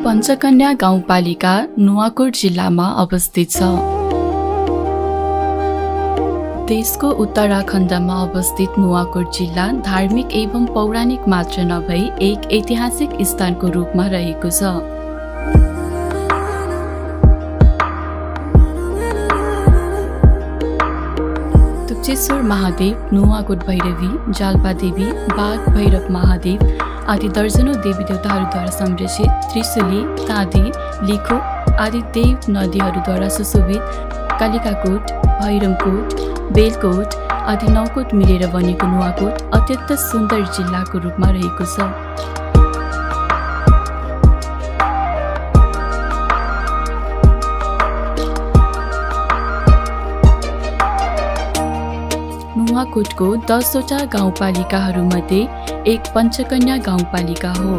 पञ्चकन्या गाउँपालिका नुवाकोट जिल्लामा अवस्थित छ। देशको उत्तराखण्डमा अवस्थित नुवाकोट जिल्ला धार्मिक एवं पौराणिक मात्र नभई एक ऐतिहासिक स्थानको रूपमा रहेको छ। तुप्चेश्वर महादेव, नुवाकोट भैरवी, जाल्पादेवी, बाघ भैरव महादेव आदि दर्जनौं देवी देवताहरूद्वारा संरक्षित त्रिशूली, ताँदी, लिखो आदि देव नदीहरूद्वारा सुशोभित कालिकाकोट, भैरमकोट, बेलकोट आदि 9 कोट मिलेर बनेको नुवाकोट अत्यन्त सुन्दर जिल्लाको रूपमा रहेको छ। नुवाकोटको 10 वटा गाउँपालिकाहरूमध्ये एक पञ्चकन्या गाउँपालिका हो।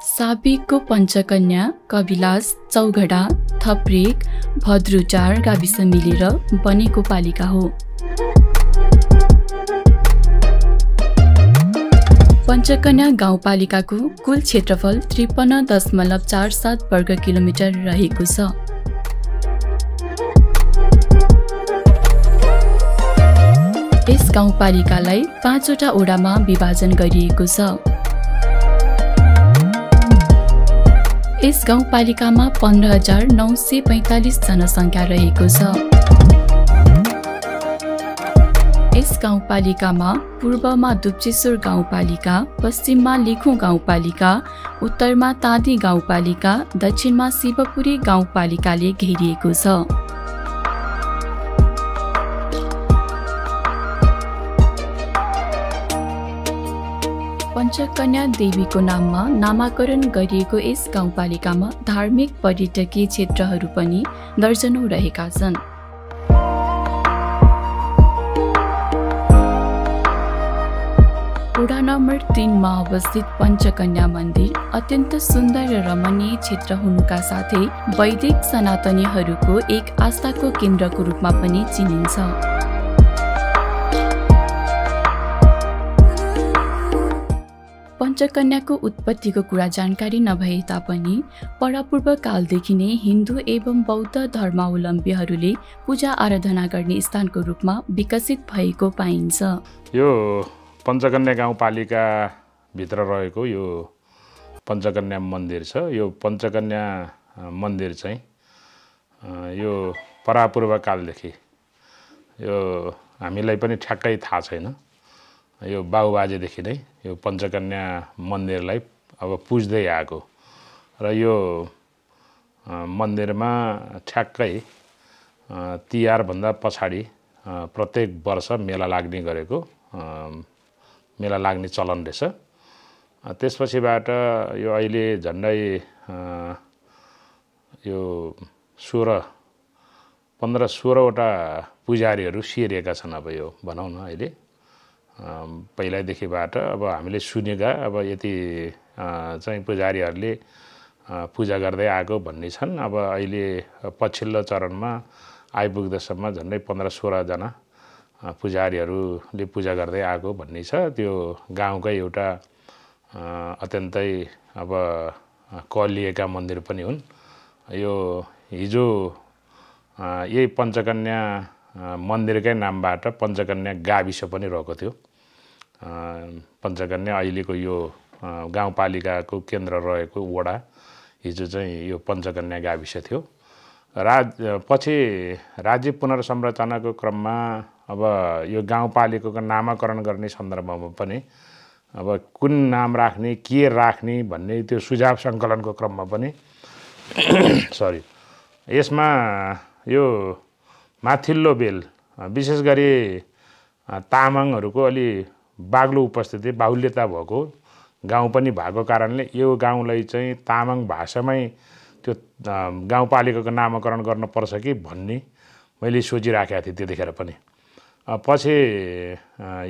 साबिकको पञ्चकन्या, कविलास, चौघडा, थप्रेक, भद्रुचार गाविस मिलेर बनेको पालिका हो। पञ्चकन्या गाउँपालिकाको कुल क्षेत्रफल 53.47 वर्ग किलोमिटर रहेको छ। यस गाउँपालिकालाई 5 वटा ओडामा विभाजन गरिएको छ। यस गाउँपालिकामा 15,945 जनसङ्ख्या रहेको छ। यस गाउँपालिकामा पूर्वमा दुप्चेश्वर गाउँपालिका, पश्चिममा लिखु गाउँपालिका, उत्तरमा ताँदी गाउँपालिका, दक्षिणमा शिवपुरी गाउँपालिकाले घेरिएको छ। पञ्चकन्या देवीको नाममा नामाकरण गरिएको यस गाउँपालिकामा धार्मिक पर्यटकीय क्षेत्रहरू पनि दर्जनौं रहेका छन्। वडा नम्बर 3 मा अवस्थित पञ्चकन्या मन्दिर अत्यन्त सुन्दर र रमणीय क्षेत्र हुनुका साथै वैदिक सनातनीहरूको एक आस्थाको केन्द्रको रूपमा पनि चिनिन्छ। पञ्चकन्याको उत्पत्तिको कुरा जानकारी नभए तापनि परापूर्व कालदेखि नै हिन्दू एवं बौद्ध धर्मावलम्बीहरूले पूजा आराधना गर्ने स्थानको रूपमा विकसित भएको पाइन्छ। यो पञ्चकन्या गाउँपालिका भित्र रहेको यो पञ्चकन्या मन्दिर छ। यो पञ्चकन्या मन्दिर चाहिँ यो परापूर्व कालदेखि यो हामीलाई पनि ठ्याक्कै थाहा छैन। यो बाबुबाजेदेखि नै यो पञ्चकन्या मन्दिरलाई अब पुज्दै आएको र यो मन्दिरमा ठ्याक्कै तिहारभन्दा पछाडि प्रत्येक वर्ष मेला लाग्ने गरेको मेला लाग्ने चलन रहेछ। त्यसपछिबाट यो अहिले झन्डै यो 15-16 वटा पुजारीहरू सिएरिएका छन्। अब यो भनौँ न अहिले पहिल्यैदेखिबाट अब हामीले सुनेका अब यति चाहिँ पुजारीहरूले पूजा गर्दै आएको भन्ने छन्। अब अहिले पछिल्लो चरणमा आइपुग्दासम्म झन्डै 15-16 जना पुजारीहरूले पूजा गर्दै आएको भन्ने छ। त्यो गाउँकै एउटा अत्यन्तै अब कलिएका मन्दिर पनि हुन्। यो हिजो यही पञ्चकन्या मन्दिरकै नामबाट पञ्चकन्या गाविस पनि रहेको थियो। पञ्चकन्या अहिलेको यो गाउँपालिकाको केन्द्र रहेको वडा हिजो चाहिँ यो पञ्चकन्या गाविस थियो। पछि राज्य पुनर्संरचनाको क्रममा अब यो गाउँपालिकाको नामाकरण गर्ने सन्दर्भमा पनि अब कुन नाम राख्ने, के राख्ने भन्ने त्यो सुझाव सङ्कलनको क्रममा पनि यसमा यो माथिल्लो बेल विशेष गरी तामाङहरूको अलि बाग्लो उपस्थिति बाहुल्यता भएको गाउँ पनि भएको कारणले यो गाउँलाई चाहिँ तामाङ भाषामै त्यो गाउँपालिकाको नामाकरण गर्नुपर्छ कि भन्ने मैले सोचिराखेको थिएँ त्यतिखेर पनि। पछि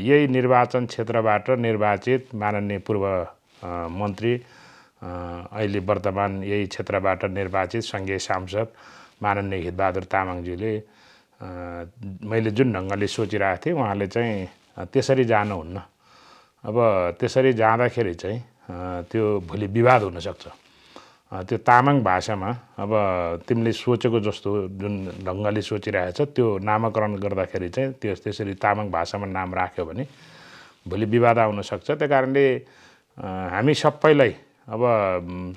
यही निर्वाचन क्षेत्रबाट निर्वाचित माननीय पूर्व मन्त्री अहिले वर्तमान यही क्षेत्रबाट निर्वाचित सङ्घीय सांसद माननीय हितबहादुर तामाङज्यूले मैले जुन ढङ्गले सोचिरहेको थिएँ उहाँले चाहिँ त्यसरी जानुहुन्न, अब त्यसरी जाँदाखेरि चाहिँ त्यो भोलि विवाद हुनसक्छ। त्यो तामाङ भाषामा अब तिमीले सोचेको जस्तो जुन ढङ्गले सोचिरहेछ त्यो नामाकरण गर्दाखेरि चाहिँ त्यसरी तामाङ भाषामा नाम राख्यो भने भोलि विवाद आउन सक्छ। त्यही कारणले हामी सबैलाई अब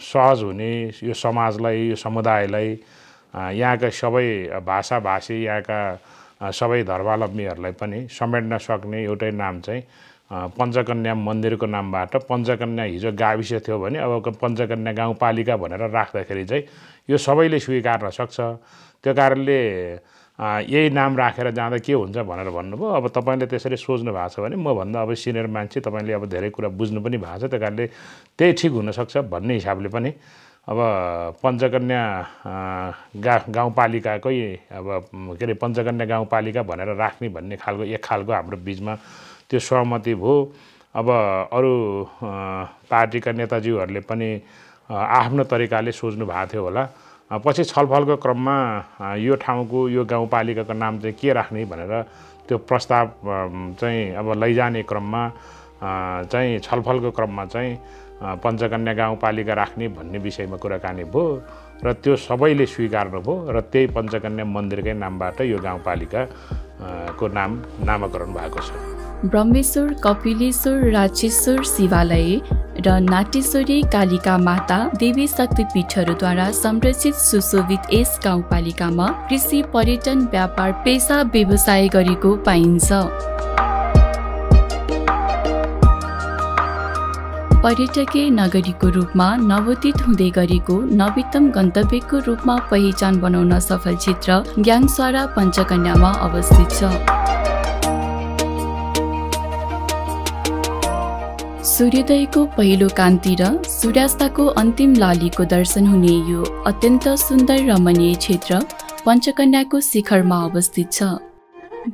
सहज हुने यो समाजलाई, यो समुदायलाई, यहाँका सबै भाषाभाषी, यहाँका सबै धर्मावलम्बीहरूलाई पनि समेट्न सक्ने एउटै नाम चाहिँ पञ्चकन्या मन्दिरको नामबाट पञ्चकन्या हिजो गाविस थियो भने अब पञ्चकन्या गाउँपालिका भनेर राख्दाखेरि चाहिँ यो सबैले स्वीकार्न सक्छ। त्यो कारणले यही नाम राखेर जाँदा के हुन्छ भनेर भन्नुभयो। अब तपाईँले त्यसरी सोच्नु भएको छ भने मभन्दा अब सिनियर मान्छे, तपाईँले अब धेरै कुरा बुझ्नु पनि भएको छ, त्यो कारणले त्यही ठिक हुनसक्छ भन्ने हिसाबले पनि अब पञ्चकन्या गाउँपालिकाकै अब के अरे पञ्चकन्या गाउँपालिका भनेर राख्ने भन्ने खालको एक खालको हाम्रो बिचमा त्यो सहमति भयो। अब अरू पार्टीका नेताजीहरूले पनि आफ्नो तरिकाले सोच्नु भएको थियो होला। पछि छलफलको क्रममा यो ठाउँको यो गाउँपालिकाको नाम चाहिँ के राख्ने भनेर त्यो प्रस्ताव चाहिँ अब लैजाने क्रममा चाहिँ छलफलको क्रममा चाहिँ पञ्चकन्या गाउँपालिका राख्ने भन्ने विषयमा कुराकानी भयो र त्यो सबैले स्वीकार्नुभयो र त्यही पञ्चकन्या मन्दिरकै नामबाट यो गाउँपालिका को नामाकरण भएको छ। ब्रह्मेश्वर, कपिलेश्वर, राजेश्वर शिवालय र नाटेश्वरी कालिका माता देवी शक्तिपीठहरूद्वारा संरक्षित सुशोभित यस गाउँपालिकामा कृषि, पर्यटन, व्यापार, पेसा व्यवसाय गरेको पाइन्छ। पर्यटकीय नगरीको रूपमा नवोदित हुँदै गरेको नवीनतम गन्तव्यको रूपमा पहिचान बनाउन सफल क्षेत्र ग्याङस्वारा पञ्चकन्यामा अवस्थित छ। सूर्योदयको पहिलो कान्ति र सूर्यास्तको अन्तिम लालीको दर्शन हुने यो अत्यन्त सुन्दर रमणीय क्षेत्र पञ्चकन्याको शिखरमा अवस्थित छ।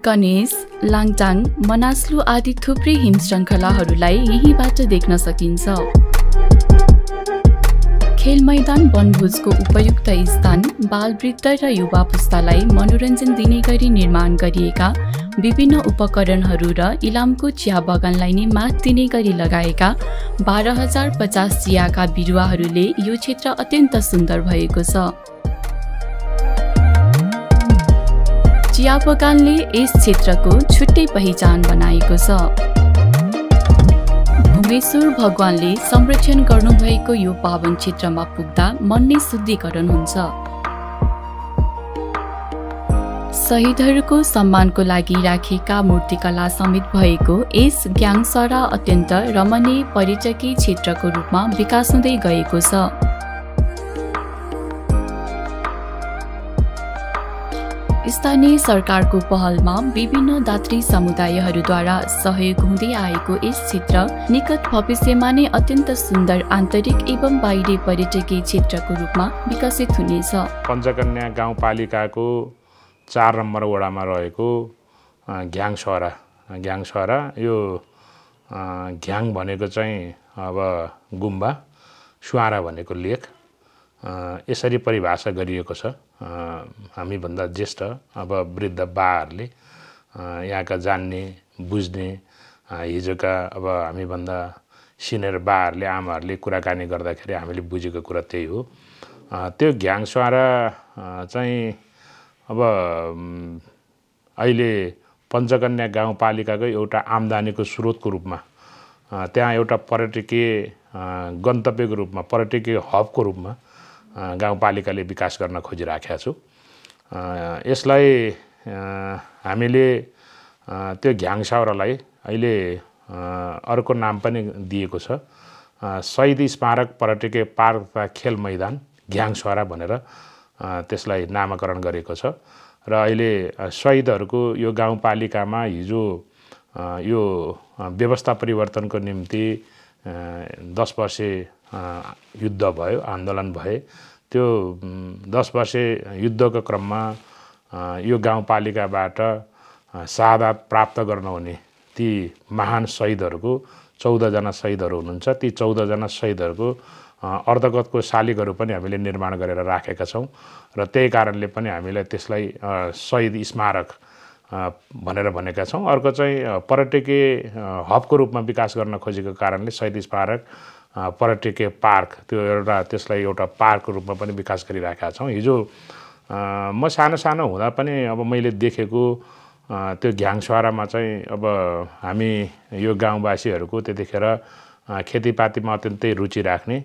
गणेश, लाङटाङ, मनास्लु आदि थुप्रै हिम श्रृङ्खलाहरूलाई यहीँबाट देख्न सकिन्छ। खेल मैदान, वनभोजको उपयुक्त स्थान, बालवृद्ध र युवा पुस्तालाई मनोरञ्जन दिने गरी निर्माण गरिएका विभिन्न उपकरणहरू र इलामको चिया बगानलाई नै मात दिने गरी लगाएका 12,050 चियाका बिरुवाहरूले यो क्षेत्र अत्यन्त सुन्दर भएको छ। चिया बगानले यस क्षेत्रको छुट्टै पहिचान बनाएको छ। भुमेश्वर भगवानले संरक्षण गर्नुभएको यो पावन क्षेत्रमा पुग्दा मन नै शुद्धिकरण हुन्छ। शहीदहरूको सम्मानको लागि राखिएका मूर्तिकला समेत भएको यस ग्याङस्वारा अत्यन्त रमणीय पर्यटकीय क्षेत्रको रूपमा विकास हुँदै गएको छ। स्थानीय सरकारको पहलमा विभिन्न दात्री समुदायहरूद्वारा सहयोग हुँदै आएको यस क्षेत्र निकट भविष्यमा नै अत्यन्त सुन्दर आन्तरिक एवं बाहिरी पर्यटकीय क्षेत्रको रूपमा विकसित हुनेछ। पञ्चकन्या गाउँपालिकाको 4 नम्बर वडामा रहेको ग्याङस्वारा यो घ्याङ भनेको चाहिँ अब गुम्बा, स्वारा भनेको लेक, यसरी परिभाषा गरिएको छ। हामीभन्दा ज्येष्ठ अब वृद्ध बाहरूले यहाँका जान्ने बुझ्ने हिजोका अब हामीभन्दा सिनियर बाहरूले आमाहरूले कुराकानी गर्दाखेरि हामीले बुझेको कुरा त्यही हो। त्यो घ्याङस्वारा चाहिँ अब अहिले पञ्चकन्या गाउँपालिकाको एउटा आम्दानीको स्रोतको रूपमा त्यहाँ एउटा पर्यटकीय गन्तव्यको रूपमा, पर्यटकीय हबको रूपमा गाउँपालिकाले विकास गर्न खोजिराखेका छु। यसलाई हामीले त्यो घ्याङस्वारालाई अहिले अर्को नाम पनि दिएको छ, शहीद स्मारक पर्यटकीय पार्क तथा खेल मैदान घ्याङस्वारा भनेर त्यसलाई नामाकरण गरेको छ। र अहिले शहीदहरूको यो गाउँपालिकामा हिजो यो व्यवस्था परिवर्तनको निम्ति 10 वर्षे युद्ध भयो, आन्दोलन भए। त्यो 10 वर्षे युद्धको क्रममा यो गाउँपालिकाबाट शहादत प्राप्त गर्न हुने ती महान शहीदहरूको 14 जना शहीदहरू हुनुहुन्छ। ती 14 जना शहीदहरूको अर्धगतको शालिगहरू पनि हामीले निर्माण गरेर राखेका छौँ र त्यही कारणले पनि हामीलाई त्यसलाई शहीद स्मारक भनेर भनेका छौँ। अर्को चाहिँ पर्यटकीय हबको रूपमा विकास गर्न खोजेको कारणले सैदिज पार्क पर्यटकीय पार्क त्यो एउटा त्यसलाई एउटा पार्कको रूपमा पनि विकास गरिराखेका छौँ। हिजो म सानो हुँदा पनि अब मैले देखेको त्यो घ्याङसरामा चाहिँ अब हामी यो गाउँवासीहरूको त्यतिखेर खेतीपातीमा अत्यन्तै रुचि राख्ने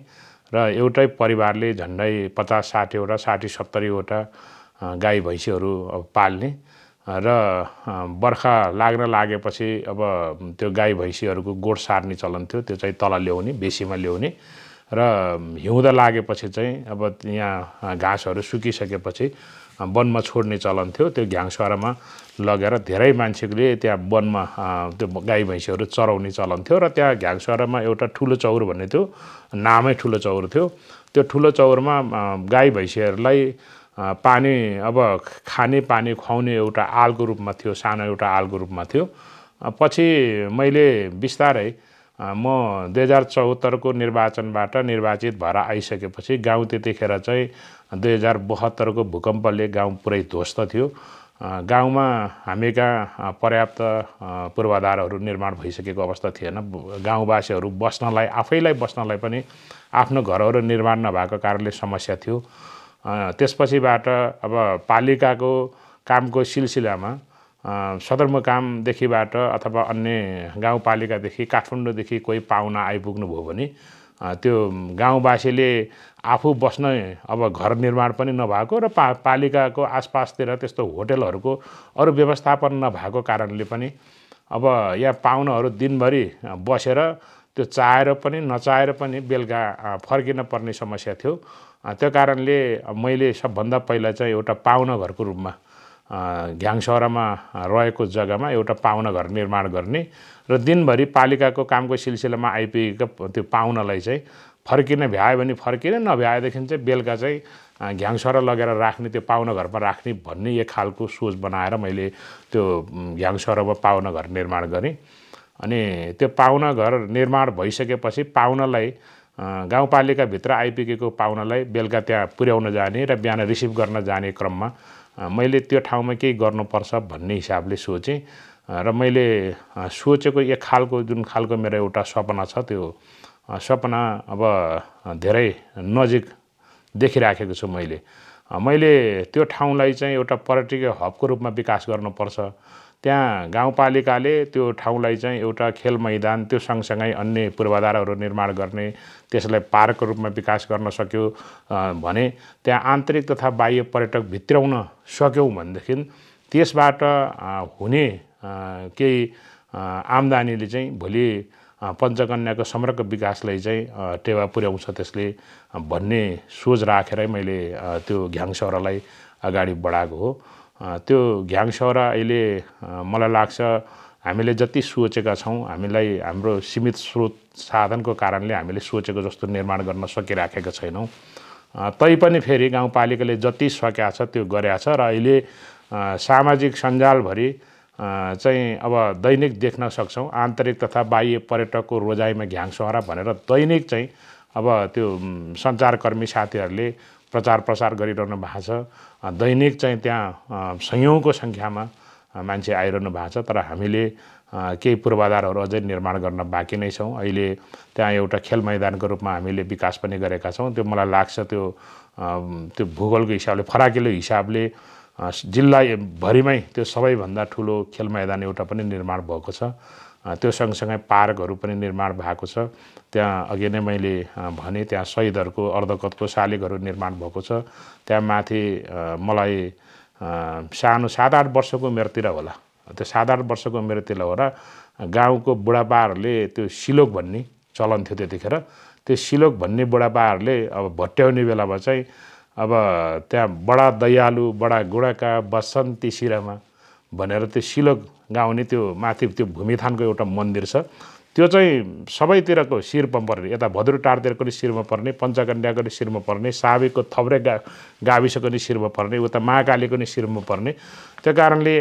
र एउटै परिवारले झन्डै 50-60वटा 60-70वटा गाई भैँसीहरू अब पाल्ने र बर्खा लाग्न लागेपछि अब त्यो गाई भैँसीहरूको गोठ सार्ने चलन थियो। त्यो चाहिँ तल ल्याउने बेसीमा ल्याउने र हिउँद लागेपछि चाहिँ अब यहाँ घाँसहरू सुकिसकेपछि वनमा छोड्ने चलन थियो। त्यो घ्याङसरामा लगेर धेरै मान्छेले त्यहाँ वनमा त्यो गाई भैँसीहरू चराउने चलन थियो र त्यहाँ घ्याङसरामा एउटा ठुलो चौर भन्ने थियो, नामै ठुलो चौर थियो। त्यो ठुलो चौरमा गाई भैँसीहरूलाई पानी अब खाने पानी खुवाउने एउटा आलको रूपमा थियो, सानो एउटा आलको रूपमा थियो। पछि मैले बिस्तारै म 2074को निर्वाचनबाट निर्वाचित भएर आइसकेपछि गाउँ त्यतिखेर चाहिँ 2072को भूकम्पले गाउँ पुरै ध्वस्त थियो। गाउँमा हामी कहाँ पर्याप्त पूर्वाधारहरू निर्माण भइसकेको अवस्था थिएन। गाउँवासीहरू बस्नलाई आफैलाई बस्नलाई पनि आफ्नो घरहरू निर्माण नभएको कारणले समस्या थियो। त्यसपछिबाट अब पालिकाको कामको सिलसिलामा सदरमुकामदेखिबाट अथवा अन्य गाउँपालिकादेखि काठमाडौँदेखि कोही पाहुना आइपुग्नु भयो भने त्यो गाउँवासीले आफू बस्न अब घर निर्माण पनि नभएको र पालिकाको आसपासतिर त्यस्तो होटलहरूको अरू व्यवस्थापन नभएको कारणले पनि अब यहाँ पाहुनाहरू दिनभरि बसेर त्यो चाहेर पनि नचाहेर पनि बेलुका फर्किन पर्ने समस्या थियो। त्यो कारणले मैले सबभन्दा पहिला चाहिँ एउटा पाहुना घरको रूपमा घ्याङसरामा रहेको जग्गामा एउटा पाहुना घर निर्माण गर्ने र दिनभरि पालिकाको कामको सिलसिलामा आइपुगेको त्यो पाहुनालाई चाहिँ फर्किन भ्यायो भने फर्किने, नभ्याएदेखि चाहिँ बेलुका चाहिँ घ्याङसरा लगेर राख्ने, त्यो पाहुना घरमा राख्ने भन्ने एक खालको सोच बनाएर मैले त्यो घ्याङसरामा पाहुना घर निर्माण गरेँ। अनि त्यो पाहुना घर निर्माण भइसकेपछि पाहुनालाई गाउँपालिकाभित्र आइपुगेको पाहुनालाई बेलुका त्यहाँ पुर्याउन जाने र बिहान रिसिभ गर्न जाने क्रममा मैले त्यो ठाउँमा केही गर्नुपर्छ भन्ने हिसाबले सोचेँ र मैले सोचेको एक खालको जुन खालको मेरो एउटा सपना छ, त्यो सपना अब धेरै नजिक देखिराखेको छु। मैले त्यो ठाउँलाई चाहिँ एउटा पर्यटकीय हबको रूपमा विकास गर्नुपर्छ। त्यहाँ गाउँपालिकाले त्यो ठाउँलाई चाहिँ एउटा खेल मैदान, त्यो सँगसँगै अन्य पूर्वाधारहरू निर्माण गर्ने, त्यसलाई पार्कको रूपमा विकास गर्न सक्यो भने त्यहाँ आन्तरिक तथा बाह्य पर्यटक भित्राउन सक्यौँ भनेदेखि त्यसबाट हुने केही आम्दानीले चाहिँ भोलि पञ्चकन्याको समग्र विकासलाई चाहिँ टेवा पुर्याउँछ त्यसले भन्ने सोच राखेरै मैले त्यो घ्याङसरालाई अगाडि बढाएको हो। त्यो घ्याङसरा अहिले मलाई लाग्छ हामीले जति सोचेका छौँ, हामीलाई हाम्रो सीमित स्रोत साधनको कारणले हामीले सोचेको जस्तो निर्माण गर्न सकिराखेका छैनौँ। तैपनि फेरि गाउँपालिकाले जति सकेका छ त्यो गरेका छ र अहिले सामाजिक सञ्जालभरि चाहिँ अब दैनिक देख्न सक्छौँ आन्तरिक तथा बाह्य पर्यटकको रोजाइमा घ्याङसरा भनेर दैनिक चाहिँ अब त्यो सञ्चारकर्मी साथीहरूले प्रचार प्रसार गरिरहनु भएको छ। दैनिक चाहिँ त्यहाँ सयौँको सङ्ख्यामा मान्छे आइरहनु भएको छ। तर हामीले केही पूर्वाधारहरू अझै निर्माण गर्न बाँकी नै छौँ। अहिले त्यहाँ एउटा खेल मैदानको रूपमा हामीले विकास पनि गरेका छौँ। त्यो मलाई लाग्छ त्यो भूगोलको हिसाबले फराकिलो हिसाबले जिल्लाभरिमै त्यो सबैभन्दा ठुलो खेल मैदान एउटा पनि निर्माण भएको छ। त्यो सँगसँगै पार्कहरू पनि निर्माण भएको छ। त्यहाँ अघि नै मैले भने त्यहाँ शहीदहरूको अर्धकतको शालिगहरू निर्माण भएको छ। त्यहाँ माथि मलाई सानो 7-8 वर्षको उमेरतिर होला, त्यो 7-8 वर्षको उमेरतिर होला गाउँको बुढापाहरूले त्यो सिलोक भन्ने चलन थियो त्यतिखेर। त्यो सिलोक भन्ने बुढापाहरूले अब भट्याउने बेलामा चाहिँ अब त्यहाँ बडा दयालु बडा गुणाका बसन्ती शिरमा भनेर त्यो सिलोक गाउने त्यो माथि त्यो भूमिथानको एउटा मन्दिर छ। त्यो चाहिँ सबैतिरको शिरमा पर्ने, यता भद्रटारतिरको नि शिरमा पर्ने, पञ्चकन्याको नि शिरमा पर्ने, साबिकको थब्रे गाविसको नि शिरमा पर्ने, उता महाकालीको नि शिरमा पर्ने। त्यो कारणले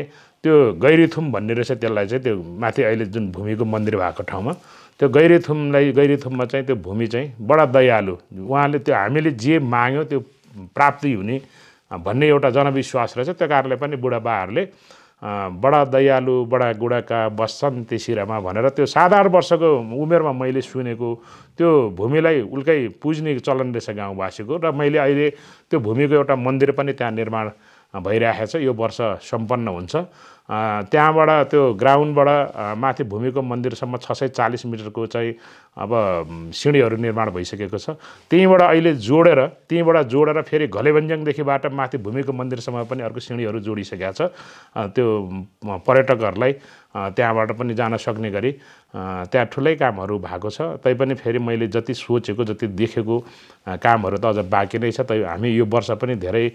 त्यो गैरीथुम भन्ने रहेछ त्यसलाई चाहिँ, त्यो माथि अहिले जुन भूमिको मन्दिर भएको ठाउँमा त्यो गैरीथुममा चाहिँ त्यो भूमि चाहिँ बडा दयालु, उहाँले त्यो हामीले जे माग्यो त्यो प्राप्ति हुने भन्ने एउटा जनविश्वास रहेछ। त्यो कारणले पनि बुढापाहरूले बडा दयालु बडा गुणाका बस्छन् ती शिरमा भनेर त्यो 7-8 वर्षको उमेरमा मैले सुनेको त्यो भूमिलाई उल्कै पुज्ने चलन रहेछ गाउँवासीको। र मैले अहिले त्यो भूमिको एउटा मन्दिर पनि त्यहाँ निर्माण भइरहेको छ, यो वर्ष सम्पन्न हुन्छ। त्यहाँबाट त्यो ग्राउन्डबाट माथि भूमिको मन्दिरसम्म 640 मिटरको चाहिँ अब सिँढीहरू निर्माण भइसकेको छ। त्यहीँबाट अहिले जोडेर फेरि घलेबन्ज्याङदेखिबाट माथि भूमिको मन्दिरसम्म पनि अर्को सिँढीहरू जोडिसकेको छ। त्यो पर्यटकहरूलाई त्यहाँबाट पनि जान सक्ने गरी त्यहाँ ठुलै कामहरू भएको छ। तैपनि फेरि मैले जति सोचेको जति देखेको कामहरू त अझ बाँकी नै छ। हामी यो वर्ष पनि धेरै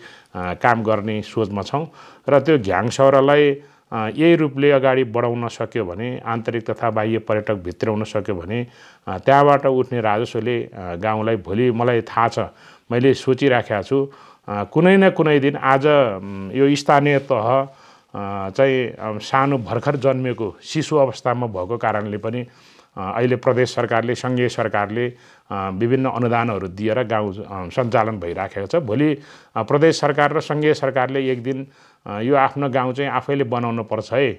काम गर्ने सोचमा छौँ र त्यो घ्याङसौरालाई यही रूपले अगाडि बढाउन सक्यो भने, आन्तरिक तथा बाह्य पर्यटक भित्राउन सक्यो भने त्यहाँबाट उठ्ने राजस्वले गाउँलाई भोलि मलाई थाहा छ, मैले सोचिराखेको छु कुनै न कुनै दिन आज यो स्थानीय तह चाहिँ सानो भर्खर जन्मेको शिशु अवस्थामा भएको कारणले पनि अहिले प्रदेश सरकारले सङ्घीय सरकारले विभिन्न अनुदानहरू दिएर गाउँ सञ्चालन भइराखेको छ। भोलि प्रदेश सरकार र सङ्घीय सरकारले एक दिन यो आफ्नो गाउँ चाहिँ आफैले बनाउनु पर्छ है,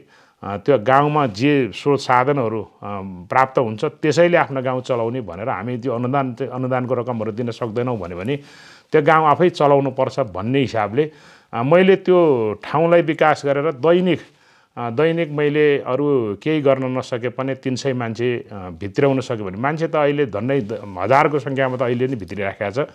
त्यो गाउँमा जे स्रोत साधनहरू प्राप्त हुन्छ त्यसैले आफ्नो गाउँ चलाउने भनेर हामी त्यो अनुदानको रकमहरू दिन सक्दैनौँ भने त्यो गाउँ आफै चलाउनु पर्छ भन्ने हिसाबले मैले त्यो ठाउँलाई विकास गरेर दैनिक मैले अरू केही गर्न नसके पनि 300 मान्छे भित्राउन सक्यो भने, मान्छे त अहिले झन्डै 1000को सङ्ख्यामा त अहिले नै भित्रिराखेको छ।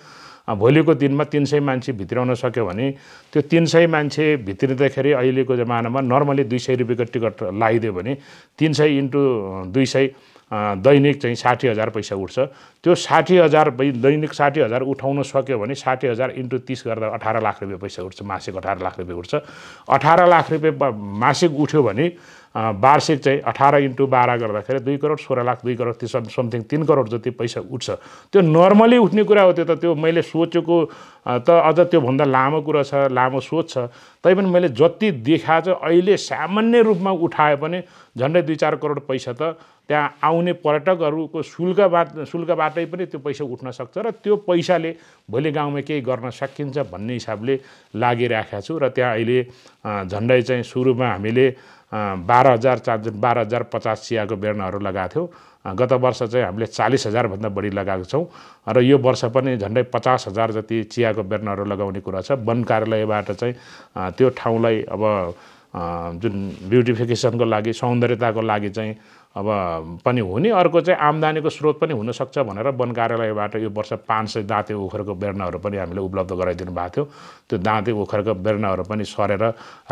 भोलिको दिनमा 300 मान्छे भित्राउन सक्यो भने त्यो 300 मान्छे भित्रिँदाखेरि अहिलेको जमानामा नर्मली 200 रुपियाँको टिकट लगाइदियो भने 300 इन्टु 200 दैनिक चाहिँ 60,000 पैसा उठ्छ। त्यो 60,000 दैनिक 60,000 उठाउन सक्यो भने 60,000 इन्टु 30 गर्दा 18 लाख रुपियाँ पैसा उठ्छ, मासिक 18 लाख रुपियाँ उठ्छ। 18 लाख रुपियाँ मासिक उठ्यो भने वार्षिक चाहिँ 18 इन्टु 12 गर्दाखेरि 2 करोड 16 लाख 2 करोड समथिङ 3 करोड जति पैसा उठ्छ। त्यो नर्मली उठ्ने कुरा हो, त्यो मैले सोचेको त अझ त्योभन्दा लामो कुरा छ, लामो सोच छ। तैपनि मैले जति देखा छ अहिले सामान्य रूपमा उठाए पनि झन्डै 2-4 करोड पैसा त त्यहाँ आउने पर्यटकहरूको शुल्कबाटै पनि त्यो पैसा उठ्न सक्छ र त्यो पैसाले भोलि गाउँमा केही गर्न सकिन्छ भन्ने हिसाबले लागिराखेको छु। र त्यहाँ अहिले झन्डै चाहिँ सुरुमा हामीले 12,050 चियाको बेर्नाहरू लगाएको थियौँ। गत वर्ष चाहिँ हामीले 40,000 भन्दा बढी लगाएको छौँ र यो वर्ष पनि झन्डै 50,000 जति चियाको बेर्नाहरू लगाउने कुरा छ। वन कार्यालयबाट चाहिँ त्यो ठाउँलाई अब जुन ब्युटिफिकेसनको लागि सौन्दर्यताको लागि चाहिँ अब पनि हुने, अर्को चाहिँ आम्दानीको स्रोत पनि हुनसक्छ भनेर वन कार्यालयबाट यो वर्ष 500 दाँते ओखरको बेर्नाहरू पनि हामीले उपलब्ध गराइदिनु भएको थियो। त्यो दाँते ओखरको बेर्नाहरू पनि सरेर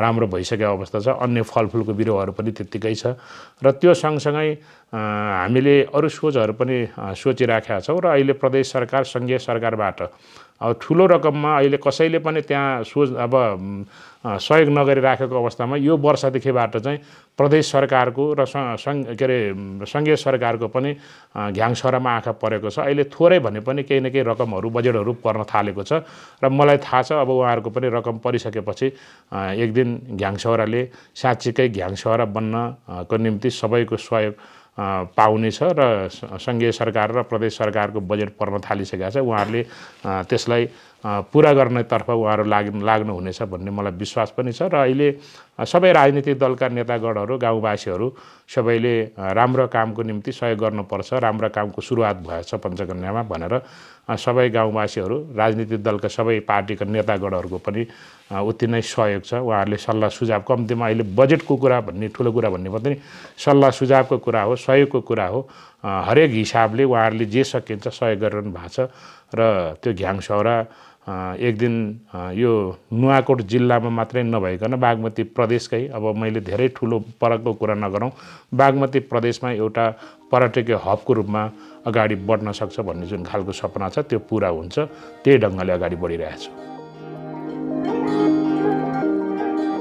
राम्रो भइसकेको अवस्था छ। अन्य फलफुलको बिरुवाहरू पनि त्यत्तिकै छ र त्यो सँगसँगै हामीले अरू सोचहरू पनि सोचिराखेका छौँ र अहिले प्रदेश सरकार सङ्घीय सरकारबाट अब ठुलो रकममा अहिले कसैले पनि त्यहाँ सहयोग नगरिराखेको अवस्थामा यो वर्षदेखिबाट चाहिँ प्रदेश सरकारको र सङ्घीय सरकारको पनि घ्याङसौरामा आँखा परेको छ। अहिले थोरै भने पनि केही न केही रकमहरू बजेटहरू पर्न थालेको छ र मलाई थाहा छ अब उहाँहरूको पनि रकम परिसकेपछि एक दिन घ्याङसौराले साँच्चीकै घ्याङसौरा बन्नको निम्ति सबैको सहयोग पाउनेछ र सङ्घीय सरकार र प्रदेश सरकारको बजेट पर्न थालिसकेको छ। उहाँहरूले त्यसलाई पुरा गर्नेतर्फ उहाँहरू लाग्नुहुनेछ भन्ने मलाई विश्वास पनि छ र अहिले सबै राजनीतिक दलका नेतागणहरू गाउँवासीहरू सबैले राम्रो कामको निम्ति सहयोग गर्नुपर्छ, राम्रो कामको सुरुवात भएछ पञ्चकन्यामा भनेर सबै गाउँवासीहरू राजनीतिक दलका सबै पार्टीका नेतागणहरूको पनि उति नै सहयोग छ। उहाँहरूले सल्लाह सुझाव, कम्तीमा अहिले बजेटको कुरा भन्ने ठुलो कुरा भन्ने पर्दैन, सल्लाह सुझावको कुरा हो, सहयोगको कुरा हो। हरेक हिसाबले उहाँहरूले जे सकिन्छ सहयोग गरिरहनु भएको छ र त्यो घ्याङसौरा एक दिन यो नुवाकोट जिल्लामा मात्रै नभइकन बागमती प्रदेशकै, अब मैले धेरै ठुलो परकको कुरा नगरौँ, बागमती प्रदेशमा एउटा पर्यटकीय हबको रूपमा अगाडि बढ्न सक्छ भन्ने जुन खालको सपना छ त्यो पुरा हुन्छ। त्यही ढङ्गले अगाडि बढिरहेछ।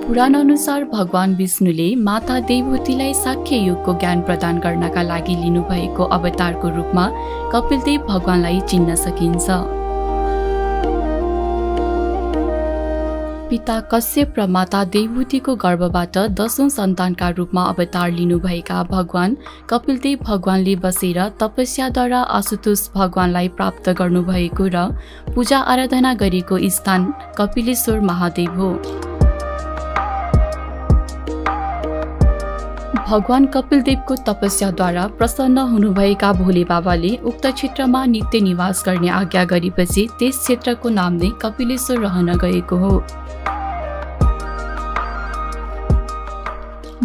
पुराण अनुसार भगवान विष्णुले माता देवहूतिलाई शाक्य युगको ज्ञान प्रदान गर्नका लागि लिनुभएको अवतारको रूपमा कपिलदेव भगवानलाई चिन्न सकिन्छ। पिता कश्यप र माता देवहूतिको गर्भबाट 10औं सन्तानका रूपमा अवतार लिनुभएका भगवान कपिलदेव भगवानले बसेर तपस्याद्वारा आशुतोष भगवानलाई प्राप्त गर्नुभएको र पूजा आराधना गरेको स्थान कपिलेश्वर महादेव हो। भगवान कपिलदेवको तपस्याद्वारा प्रसन्न हुनुभएका भोले बाबाले उक्त क्षेत्रमा नित्य निवास गर्ने आज्ञा गरेपछि त्यस क्षेत्रको नाम नै कपिलेश्वर रहन गएको हो।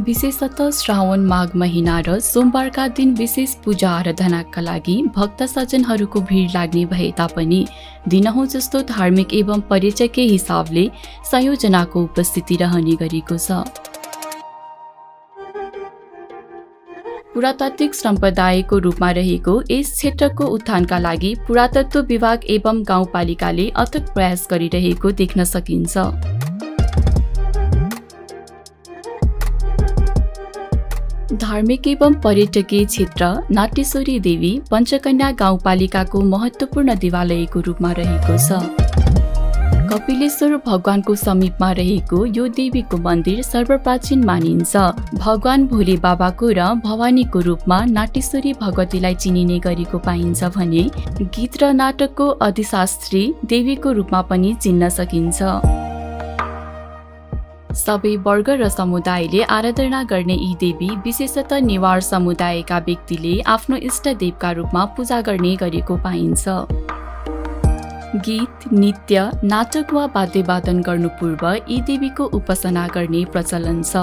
विशेषतः श्रावण माघ महिना र सोमबारका दिन विशेष पूजा आराधनाका लागि भक्त सज्जनहरूको भिड लाग्ने भए तापनि दिनहुँ जस्तो धार्मिक एवं पर्यटकीय हिसाबले संयोजनाको उपस्थिति रहने गरेको छ। पुरातात्विक सम्प्रदायको रूपमा रहेको यस क्षेत्रको उत्थानका लागि पुरातत्व विभाग एवं गाउँपालिकाले अथक प्रयास गरिरहेको देख्न सकिन्छ। धार्मिक एवं पर्यटकीय क्षेत्र नाटेश्वरी देवी पञ्चकन्या गाउँपालिकाको महत्त्वपूर्ण देवालयको रूपमा रहेको छ। कपिलेश्वर भगवानको समीपमा रहेको यो देवीको मन्दिर सर्वप्राचीन मानिन्छ। भगवान भोले बाबाको र भवानीको रूपमा नाटेश्वरी भगवतीलाई चिनिने गरेको पाइन्छ भने गीत र नाटकको अधिशास्त्री देवीको रूपमा पनि चिन्न सकिन्छ। सबै वर्ग र समुदायले आराधना गर्ने यी देवी विशेषतः नेवार समुदायका व्यक्तिले आफ्नो इष्टदेवका रूपमा पूजा गर्ने गरेको पाइन्छ। गीत, नृत्य, नाटक वा वाद्यवादन गर्नु पूर्व यी देवीको उपासना गर्ने प्रचलन छ।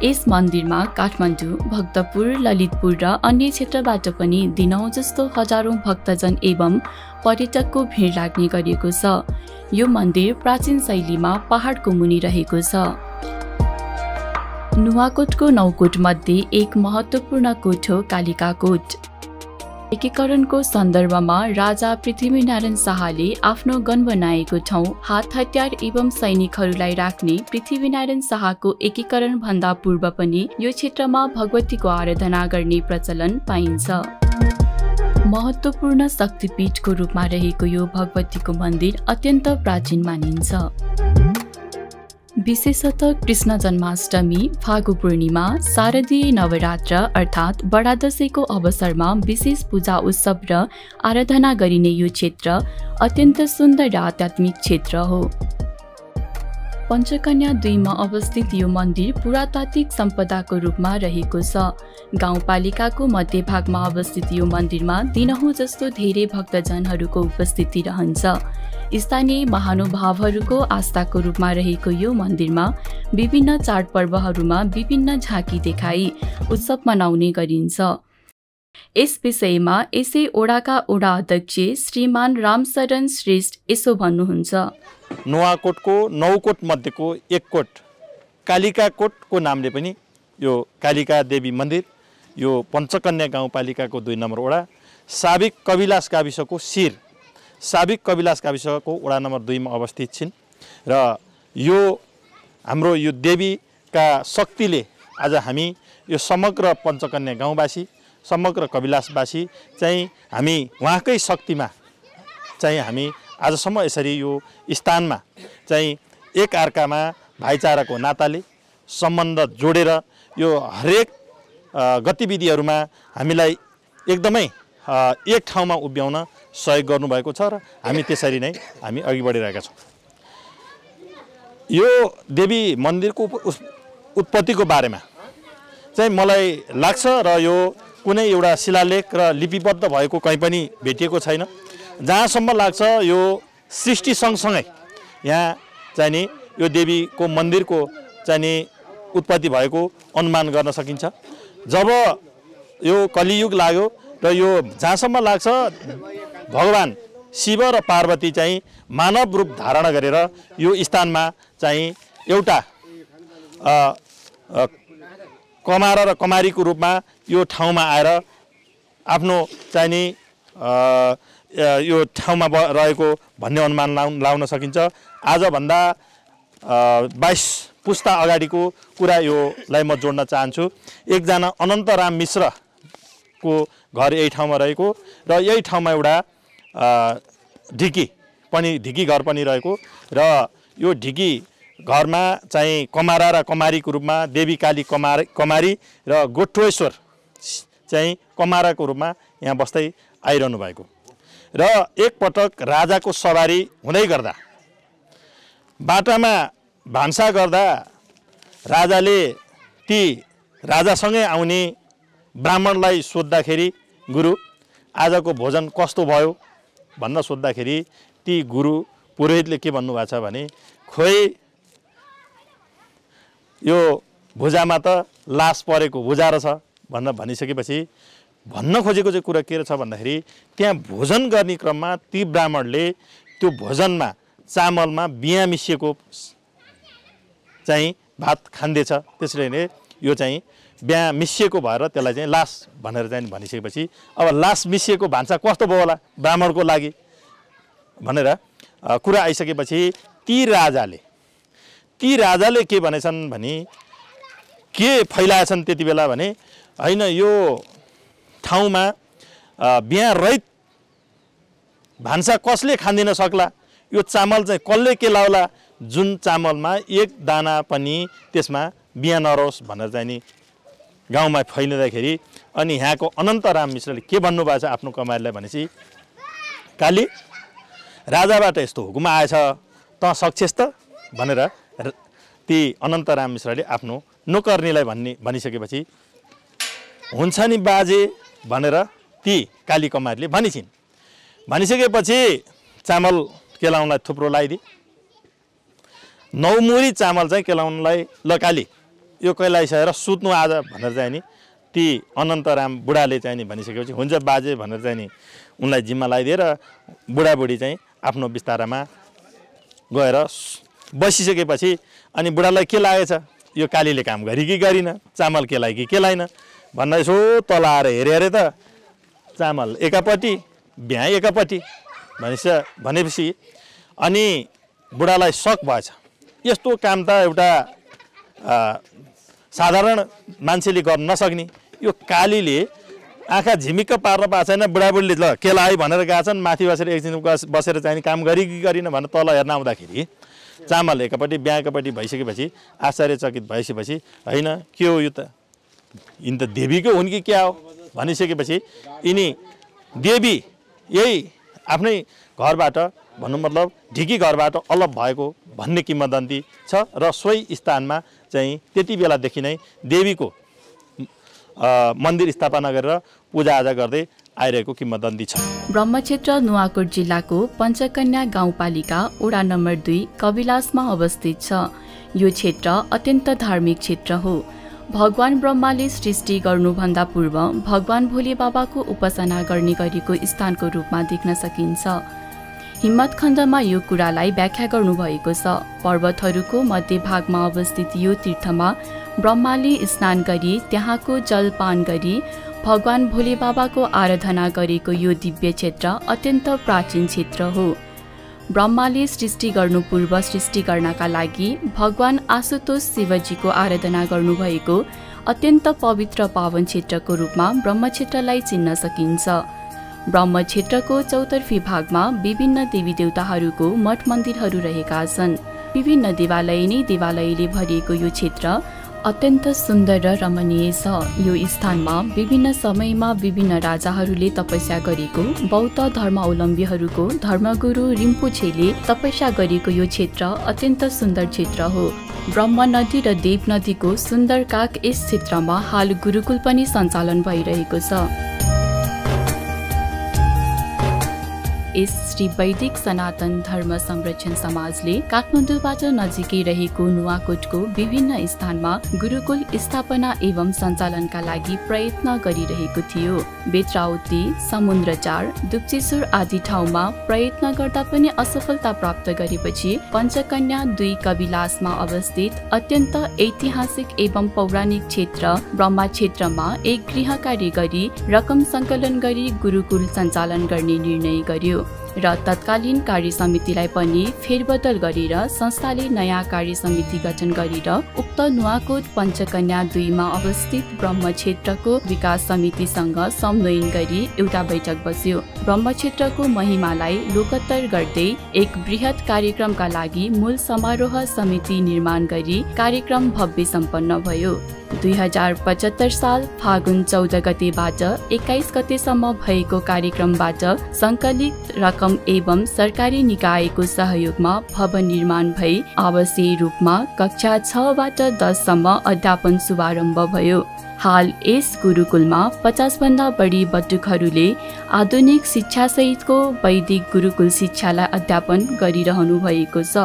यस मन्दिरमा काठमाडौँ, भक्तपुर, ललितपुर र अन्य क्षेत्रबाट पनि दिनहुँ जस्तो हजारौं भक्तजन एवं पर्यटकको भिड लाग्ने गरेको छ। यो मन्दिर प्राचीन शैलीमा पहाडको मुनि रहेको छ। नुवाकोटको 9 कोट मध्ये एक महत्त्वपूर्ण कोट हो कालिका कोट। एकीकरणको सन्दर्भमा राजा पृथ्वीनारायण शाहले आफ्नो गण बनाएको ठाउँ, हात हतियार एवं सैनिकहरूलाई राख्ने पृथ्वीनारायण शाहको एकीकरण भन्दा पूर्व पनि यो क्षेत्रमा भगवतीको आराधना गर्ने प्रचलन पाइन्छ। महत्त्वपूर्ण शक्तिपीठको रूपमा रहेको यो भगवतीको मन्दिर अत्यन्त प्राचीन मानिन्छ। विशेषतः कृष्ण जन्माष्टमी, फागु पूर्णिमा, शारदीय नवरात्र अर्थात् बडा दशैंको अवसरमा विशेष पूजा उत्सव र आराधना गरिने यो क्षेत्र अत्यन्त सुन्दर र आध्यात्मिक क्षेत्र हो। पञ्चकन्या 2 मा अवस्थित यो मन्दिर पुरातात्विक सम्पदाको रूपमा रहेको छ। गाउँपालिकाको मध्यभागमा अवस्थित यो मन्दिरमा दिनहुँ जस्तो धेरै भक्तजनहरूको उपस्थिति रहन्छ। स्थानीय महानुभावहरूको आस्थाको रूपमा रहेको यो मन्दिरमा विभिन्न चाडपर्वहरूमा विभिन्न झाँकी देखाई उत्सव मनाउने गरिन्छ। यस विषयमा यसै ओडाका ओडा अध्यक्ष श्रीमान रामशरण श्रेष्ठ यसो भन्नुहुन्छ। नुवाकोटको 9 कोट मध्येको एक कोट कालिका कोटको नामले पनि यो कालिका देवी मन्दिर यो पञ्चकन्या गाउँपालिकाको 2 नम्बर ओडा साबिक कविलास गाविसको शिर साबिक कविलास गाविसको ओडा नम्बर 2 मा अवस्थित छिन् र यो हाम्रो यो देवीका शक्तिले आज हामी यो समग्र पञ्चकन्या गाउँवासी समग्र कविलासवासी चाहिँ हामी उहाँकै शक्तिमा चाहिँ हामी आजसम्म यसरी यो स्थानमा चाहिँ एक अर्कामा भाइचाराको नाताले सम्बन्ध जोडेर यो हरेक गतिविधिहरूमा हामीलाई एकदमै एक ठाउँमा उभ्याउन सहयोग गर्नुभएको छ र हामी त्यसरी नै हामी अघि बढिरहेका छौँ। यो देवी मन्दिरको उत्पत्तिको बारेमा चाहिँ मलाई लाग्छ र यो कुनै एउटा शिलालेख र लिपिबद्ध भएको कहीँ पनि भेटिएको छैन। जहाँसम्म लाग्छ यो सृष्टि सँगसँगै यहाँ चाहिँ नि यो देवीको मन्दिरको चाहिँ नि उत्पत्ति भएको अनुमान गर्न सकिन्छ। जब यो कलियुग लाग्यो र यो जहाँसम्म लाग्छ भगवान शिव र पार्वती चाहिँ मानव रूप धारण गरेर यो स्थानमा चाहिँ एउटा कमारा र कमारीको रूपमा यो ठाउँमा आएर आफ्नो चाहिँ नि यो ठाउँमा रहेको भन्ने अनुमान लाउन सकिन्छ। आजभन्दा 22 पुस्ता अगाडिको कुरा योलाई म जोड्न चाहन्छु। एकजना अनन्तराम मिश्रको घर यही ठाउँमा रहेको र यही ठाउँमा एउटा ढिकी घर पनि रहेको र यो ढिकी घरमा चाहिँ कमारा र कमारीको रूपमा देवी काली कमारी र गोठ्वेश्वर चाहिँ कमाराको रूपमा यहाँ बस्दै आइरहनु भएको र एकपटक राजाको सवारी हुँदै गर्दा बाटामा भान्सा गर्दा राजाले ती राजासँगै आउने ब्राह्मणलाई सोद्धाखेरि गुरु आजको भोजन कस्तो भयो भनेर सोद्धाखेरि ती गुरु पुरोहितले के भन्नुभएको छ भने खोइ यो भुजामा त लास परेको भुजा रहेछ भनेर भनिसकेपछि भन्न खोजेको चाहिँ कुरा के रहेछ भन्दाखेरि त्यहाँ भोजन गर्ने क्रममा ती ब्राह्मणले त्यो भोजनमा चामलमा बिया मिसिएको चाहिँ भात खाँदैछ, त्यसैले नै यो चाहिँ बिहा मिसिएको भएर त्यसलाई चाहिँ लास भनेर चाहिँ भनिसकेपछि अब लास मिसिएको भान्सा कस्तो भयो होला ब्राह्मणको लागि भनेर कुरा आइसकेपछि ती राजाले के भनेछन् भने के फैलाएछन् त्यति बेला भने हैन यो ठाउँमा बिहा रहित भान्सा कसले खाँदिन सक्ला, यो चामल चाहिँ कसले के लाउला, जुन चामलमा एक दाना पनि त्यसमा बिहा नरोस् भनेर चाहिँ नि गाउँमा फैलिँदाखेरि अनि यहाँको अनन्तराम मिश्रले के भन्नुभएको छ आफ्नो कमारीलाई भनेपछि काली राजाबाट यस्तो हुकुम आएछ त सक्छेस त भनेर ती अनन्तराम मिश्रले आफ्नो नोकर्नीलाई भनिसकेपछि हुन्छ नि बाजे भनेर ती काली कमारीले भनिसकेपछि चामल केलाउनलाई थुप्रो लगाइदिए। 9 मुरी चामल चाहिँ केलाउनलाई ल काली यो कैलाइसकेर सुत्नु आज भनेर चाहिँ नि ती अनन्तराम बुढाले चाहिँ नि भनिसकेपछि हुन्छ बाजे भनेर चाहिँ नि उनलाई जिम्मा लगाइदिएर बुढाबुढी चाहिँ आफ्नो बिस्तारामा गएर बसिसकेपछि अनि बुढालाई के लागेछ यो कालीले काम गरी कि गरिन, चामल केलाइ कि केलाइन भनेर यसो तल आएर हेरे अरे त चामल एकापट्टि बिहा एकापट्टि भनेपछि अनि बुढालाई शक भएछ। यस्तो काम त एउटा साधारण मान्छेले गर्न नसक्ने, यो कालीले आँखा झिमिक्क पार्न पाएको छैन, बुढाबुढीले ल केलाई भनेर गएको छन्, माथि बसेर एकछिन बसेर चाहिँ काम गरी कि गरिन भनेर तल हेर्न आउँदाखेरि चामल एकापट्टि बिहा एकापट्टि भइसकेपछि आश्चर्यचकित भइसकेपछि हैन के हो यो त यिनी त देवीकै हुन् कि क्या हो भनिसकेपछि यिनी देवी यही आफ्नै घरबाट भन्नु मतलब ढिकी घरबाट अलग भएको भन्ने किंवदन्ती छ र सोही स्थानमा चाहिँ त्यति बेलादेखि नै देवीको मन्दिर स्थापना गरेर पूजाआजा गर्दै आइरहेको किंवदन्ती छ। ब्रह्मक्षेत्र नुवाकोट जिल्लाको पञ्चकन्या गाउँपालिका वडा नम्बर 2 कविलासमा अवस्थित छ। यो क्षेत्र अत्यन्त धार्मिक क्षेत्र हो। भगवान ब्रह्माले सृष्टि गर्नुभन्दा पूर्व भगवान भोले बाबाको उपासना गर्ने गरेको स्थानको रूपमा देख्न सकिन्छ। हिम्मत खण्डमा यो कुरालाई व्याख्या गर्नुभएको छ। पर्वतहरूको मध्य भागमा अवस्थित यो तीर्थमा ब्रह्माले स्नान गरी त्यहाँको जलपान गरी भगवान भोले बाबाको आराधना गरेको यो दिव्य क्षेत्र अत्यन्त प्राचीन क्षेत्र हो। ब्रह्माले सृष्टि गर्नु पूर्व सृष्टि गर्नका लागि भगवान आशुतोष शिवजीको आराधना गर्नुभएको अत्यन्त पवित्र पावन क्षेत्रको रूपमा ब्रह्मक्षेत्रलाई चिन्न सकिन्छ। ब्रह्मक्षेत्रको चौतर्फी भागमा विभिन्न देवी देवताहरूको मठ मन्दिरहरू रहेका छन्। विभिन्न देवालयले भरिएको यो क्षेत्र अत्यन्त सुन्दर र रमणीय छ। यो स्थानमा विभिन्न समयमा विभिन्न राजाहरूले तपस्या गरेको बौद्ध धर्मावलम्बीहरूको धर्मगुरु रिम्पोछेले तपस्या गरेको यो क्षेत्र अत्यन्त सुन्दर क्षेत्र हो। ब्रह्म नदी र देव नदीको सुन्दर काक यस क्षेत्रमा हाल गुरुकुल पनि सञ्चालन भइरहेको छ। यस श्री वैदिक सनातन धर्म संरक्षण समाजले काठमाडौँबाट नजिकै रहेको नुवाकोटको विभिन्न स्थानमा गुरुकुल स्थापना एवं सञ्चालनका लागि प्रयत्न गरिरहेको थियो। बेत्राउती, समुद्रचार, दुप्चेश्वर आदि ठाउँमा प्रयत्न गर्दा पनि असफलता प्राप्त गरेपछि पञ्चकन्या 2 कविलासमा अवस्थित अत्यन्त ऐतिहासिक एवं पौराणिक क्षेत्र ब्रह्मा क्षेत्रमा एक गृह कार्य गरी रकम सङ्कलन गरी गुरुकुल सञ्चालन गर्ने निर्णय गर्यो र तत्कालीन कार्य समितिलाई पनि फेरबदल गरेर संस्थाले नयाँ कार्य समिति गठन गरेर उक्त नुवाकोट पञ्चकन्या 2 मा अवस्थित ब्रह्म क्षेत्रको विकास समितिसँग समन्वयन गरी एउटा बैठक बस्यो। ब्रह्म क्षेत्रको महिमालाई लोकोत्तर गर्दै एक बृहत कार्यक्रमका लागि मूल समारोह समिति निर्माण गरी कार्यक्रम भव्य सम्पन्न भयो। 2075 साल फागुन 14 गतेबाट 21 गतेसम्म भएको कार्यक्रमबाट सङ्कलित रकम एवं सरकारी निकायको सहयोगमा भवन निर्माण भई आवासीय रूपमा कक्षा 6बाट 10सम्म अध्यापन शुभारम्भ भयो। हाल यस गुरुकुलमा 50 भन्दा बढी बटुकहरूले आधुनिक शिक्षासहितको वैदिक गुरुकुल शिक्षालाई अध्यापन गरिरहनु भएको छ।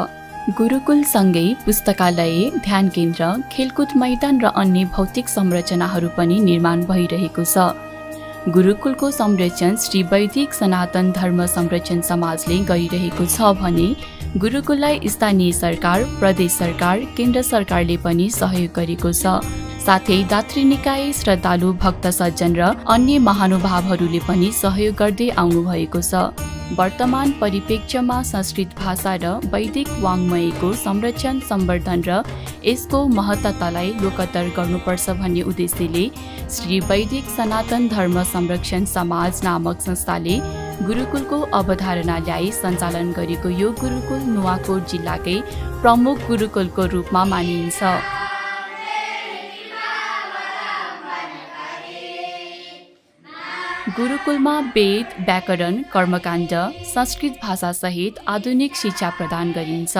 गुरुकुलसँगै पुस्तकालय, ध्यान केन्द्र, खेलकुद मैदान र अन्य भौतिक संरचनाहरू पनि निर्माण भइरहेको छ। गुरुकुलको संरक्षण श्री वैदिक सनातन धर्म संरक्षण समाजले गरिरहेको छ भने गुरुकुललाई स्थानीय सरकार, प्रदेश सरकार, केन्द्र सरकारले पनि सहयोग गरेको छ। साथै दात्री निकाय, श्रद्धालु भक्त सज्जन र अन्य महानुभावहरूले पनि सहयोग गर्दै आउनु भएको छ। वर्तमान परिप्रेक्ष्यमा संस्कृत भाषा र वैदिक वाङ्मयको संरक्षण, सम्वर्धन र यसको महत्तालाई लोकोत्तर गर्नुपर्छ भन्ने उद्देश्यले श्री वैदिक सनातन धर्म संरक्षण समाज नामक संस्थाले गुरुकुलको अवधारणा ल्याई सञ्चालन गरेको यो गुरुकुल नुवाकोट जिल्लाकै प्रमुख गुरुकुलको रूपमा मानिन्छ। गुरुकुलमा वेद, व्याकरण, कर्मकाण्ड, संस्कृत भाषा सहित आधुनिक शिक्षा प्रदान गरिन्छ।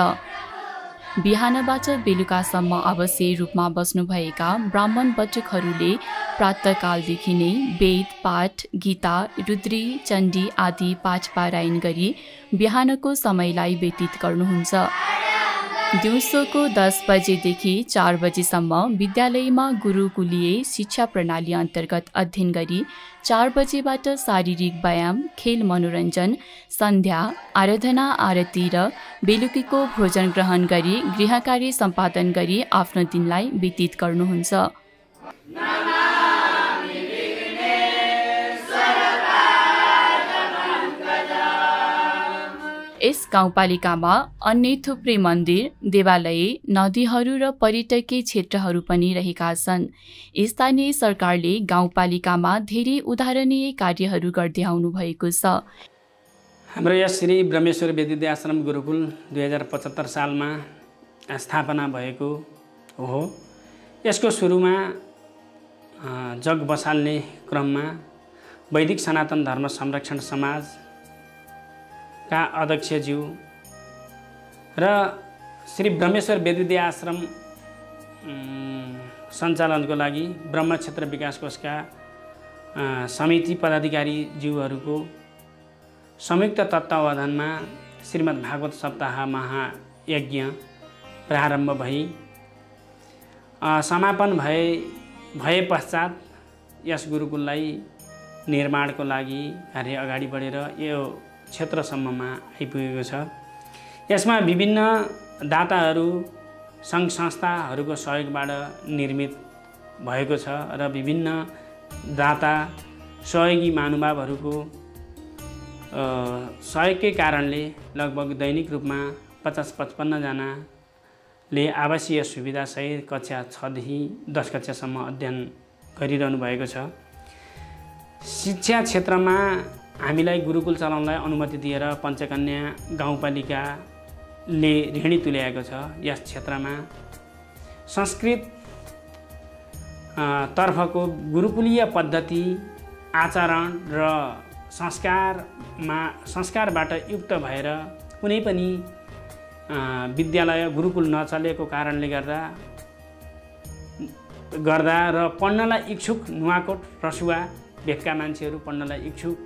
बिहानबाट बेलुकासम्म आवश्यक रूपमा बस्नुभएका ब्राह्मण बटुकहरूले प्रातःकालदेखि नै वेद पाठ, गीता, रुद्री, चण्डी आदि पाठ पारायण गरी बिहानको समयलाई व्यतीत गर्नुहुन्छ। दिउँसोको 10 बजेदेखि 4 बजेसम्म विद्यालयमा गुरुकुलीय शिक्षा प्रणाली अन्तर्गत अध्ययन गरी 4 बजेबाट शारीरिक व्यायाम, खेल मनोरञ्जन, सन्ध्या, आराधना आरती र बेलुकीको भोजन ग्रहण गरी गृहकार्य सम्पादन गरी आफ्नो दिनलाई व्यतीत गर्नुहुन्छ। यस गाउँपालिकामा अन्य थुप्रै मन्दिर, देवालय, नदीहरू र पर्यटकीय क्षेत्रहरू पनि रहेका छन्। स्थानीय सरकारले गाउँपालिकामा धेरै उदाहरणीय कार्यहरू गर्दै आउनु भएको छ। हाम्रो यस श्री ब्रह्मेश्वर वेदविद्या आश्रम गुरुकुल 2075 सालमा स्थापना भएको हो। यसको सुरुमा जग बसाल्ने क्रममा वैदिक सनातन धर्म संरक्षण समाज का अध्यक्षज्यू र श्री ब्रह्मेश्वर वेदविद्या आश्रम सञ्चालनको लागि ब्रह्म क्षेत्र विकास कोषका समिति पदाधिकारीज्यूहरूको संयुक्त तत्त्वावधानमा श्रीमद् भागवत सप्ताह महायज्ञ प्रारम्भ भई समापन भए पश्चात यस गुरुकुललाई निर्माणको लागि कार्य अगाडि बढेर यो क्षेत्रसम्ममा आइपुगेको छ। यसमा विभिन्न दाताहरू, सङ्घ संस्थाहरूको सहयोगबाट निर्मित भएको छ र विभिन्न दाता, सहयोगी महानुभावहरूको सहयोगकै कारणले लगभग दैनिक रूपमा 50-55 जनाले आवासीय सुविधासहित कक्षा 6 देखि 10 कक्षासम्म अध्ययन गरिरहनु भएको छ। शिक्षा क्षेत्रमा हामीलाई गुरुकुल चलाउनलाई अनुमति दिएर पञ्चकन्या गाउँपालिकाले ऋणी तुल्याएको छ। यस क्षेत्रमा संस्कृत तर्फको गुरुकुलीय पद्धति, आचरण र संस्कारबाट युक्त भएर कुनै पनि विद्यालय गुरुकुल नचलेको कारणले गर्दा र पढ्नलाई इच्छुक नुवाकोट, रसुवा भेगका मान्छेहरू पढ्नलाई इच्छुक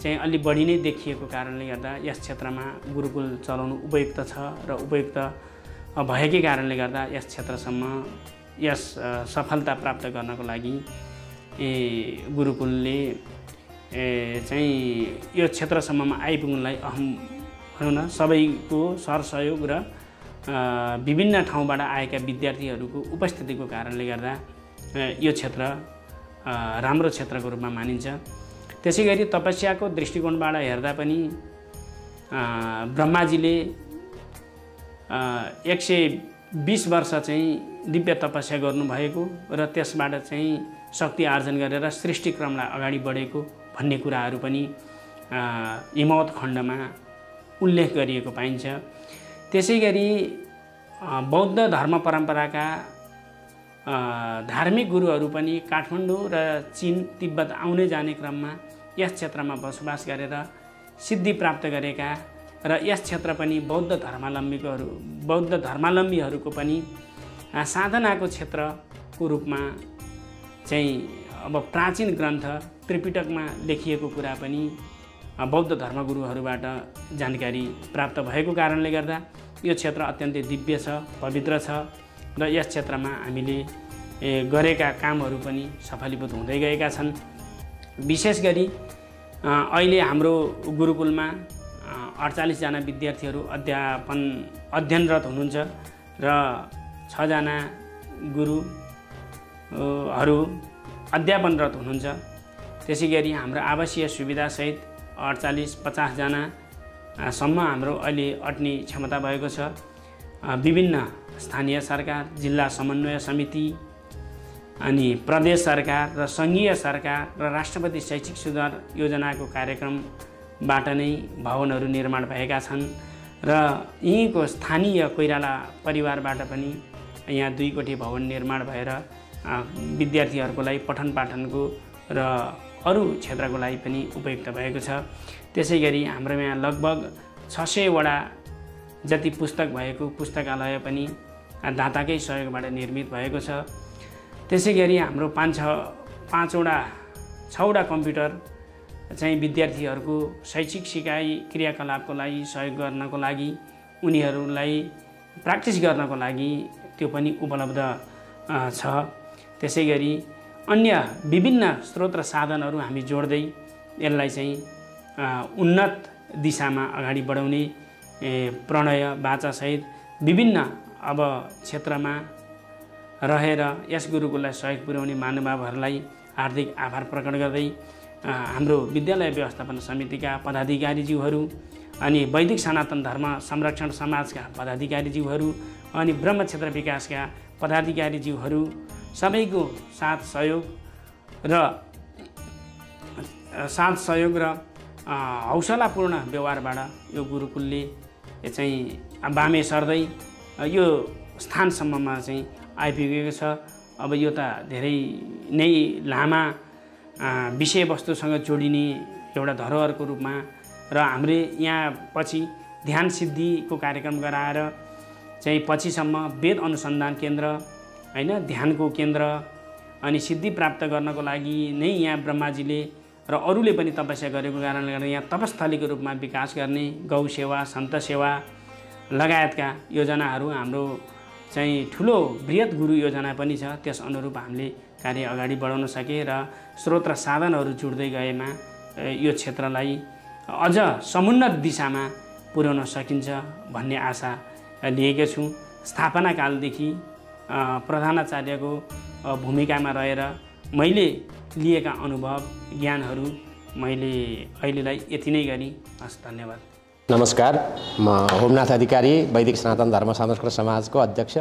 चाहिँ अलि बढी नै देखिएको कारणले गर्दा यस क्षेत्रमा गुरुकुल चलाउनु उपयुक्त छ र उपयुक्त भएकै कारणले गर्दा यस क्षेत्रसम्म यस सफलता प्राप्त गर्नको लागि गुरुकुलले चाहिँ यो क्षेत्रसम्ममा आइपुग्नलाई अहम भनौँ न सबैको सरसहयोग र विभिन्न ठाउँबाट आएका विद्यार्थीहरूको उपस्थितिको कारणले गर्दा यो क्षेत्र राम्रो क्षेत्रको रूपमा मानिन्छ। त्यसैगरी तपस्याको दृष्टिकोणबाट हेर्दा पनि ब्रह्माजीले 120 वर्ष चाहिँ दिव्य तपस्या गर्नुभएको र त्यसबाट चाहिँ शक्ति आर्जन गरेर सृष्टिक्रमलाई अगाडि बढेको भन्ने कुराहरू पनि हिमवत खण्डमा उल्लेख गरिएको पाइन्छ। त्यसैगरी बौद्ध धर्म परम्पराका धार्मिक गुरुहरू पनि काठमाडौँ र चीन तिब्बत आउने जाने क्रममा यस क्षेत्रमा बसोबास गरेर सिद्धि प्राप्त गरेका र यस क्षेत्र पनि बौद्ध धर्मावलम्बीहरूको पनि साधनाको क्षेत्रको रूपमा चाहिँ अब प्राचीन ग्रन्थ त्रिपिटकमा लेखिएको कुरा पनि बौद्ध धर्मगुरुहरूबाट जानकारी प्राप्त भएको कारणले गर्दा यो क्षेत्र अत्यन्तै दिव्य छ, पवित्र छ र यस क्षेत्रमा हामीले गरेका कामहरू पनि सफलीभूत हुँदै गएका छन्। विशेष गरी अहिले हाम्रो गुरुकुलमा 48 जना विद्यार्थीहरू अध्ययनरत हुनुहुन्छ र 6 जना गुरुहरू अध्यापनरत हुनुहुन्छ। त्यसै गरी हाम्रो आवासीय सुविधासहित 48-50 जनासम्म हाम्रो अहिले अट्ने क्षमता भएको छ। विभिन्न स्थानीय सरकार, जिल्ला समन्वय समिति अनि प्रदेश सरकार र सङ्घीय सरकार र राष्ट्रपति शैक्षिक सुधार योजनाको कार्यक्रमबाट नै भवनहरू निर्माण भएका छन् र यहीँको स्थानीय कोइराला परिवारबाट पनि यहाँ 2 कोठी भवन निर्माण भएर विद्यार्थीहरूको लागि पठन पाठनको र अरू क्षेत्रको लागि पनि उपयुक्त भएको छ। त्यसै गरी हाम्रो यहाँ लगभग 600 वटा जति पुस्तक भएको पुस्तकालय पनि दाताकै सहयोगबाट निर्मित भएको छ। त्यसै गरी हाम्रो 6वटा कम्प्युटर चाहिँ विद्यार्थीहरूको शैक्षिक सिकाइ क्रियाकलापको लागि सहयोग गर्नको लागि उनीहरूलाई प्र्याक्टिस गर्नको लागि त्यो पनि उपलब्ध छ। त्यसै गरी अन्य विभिन्न स्रोत र साधनहरू हामी जोड्दै यसलाई चाहिँ उन्नत दिशामा अगाडि बढाउने प्रणय वाचासहित विभिन्न अब क्षेत्रमा रहेर यस गुरुकुललाई सहयोग पुर्याउने महानुभावहरूलाई हार्दिक आभार प्रकट गर्दै हाम्रो विद्यालय व्यवस्थापन समितिका पदाधिकारीज्यूहरू अनि वैदिक सनातन धर्म संरक्षण समाजका पदाधिकारीज्यूहरू अनि ब्रह्म क्षेत्र विकासका पदाधिकारीज्यूहरू सबैको साथ सहयोग र हौसलापूर्ण व्यवहारबाट यो गुरुकुलले चाहिँ बामे सर्दै यो स्थानसम्ममा चाहिँ आइपुगेको छ। अब यो त धेरै नै लामा विषयवस्तुसँग जोडिने एउटा धरोहरको रूपमा र हामीले यहाँ पछि ध्यान सिद्धिको कार्यक्रम गराएर चाहिँ पछिसम्म वेद अनुसन्धान केन्द्र हैन, ध्यानको केन्द्र अनि सिद्धि प्राप्त गर्नको लागि नै यहाँ ब्रह्माजीले र अरूले पनि तपस्या गरेको कारणले गर्दा यहाँ तपस्थलीको रूपमा विकास गर्ने गौ सेवा, सन्त सेवा लगायतका योजनाहरू हाम्रो चाहिँ ठुलो बृहत गुरु योजना पनि छ। त्यस अनुरूप हामीले कार्य अगाडि बढाउन सके र स्रोत र साधनहरू जुड्दै गएमा यो क्षेत्रलाई अझ समुन्नत दिशामा पुर्याउन सकिन्छ भन्ने आशा लिएको छु। स्थापना कालदेखि प्रधानाचार्यको भूमिकामा रहेर मैले लिएका अनुभव ज्ञानहरू मैले अहिलेलाई यति नै गरी हस्। धन्यवाद। नमस्कार, म होमनाथ अधिकारी, वैदिक सनातन धर्म संरक्षण समाजको अध्यक्ष।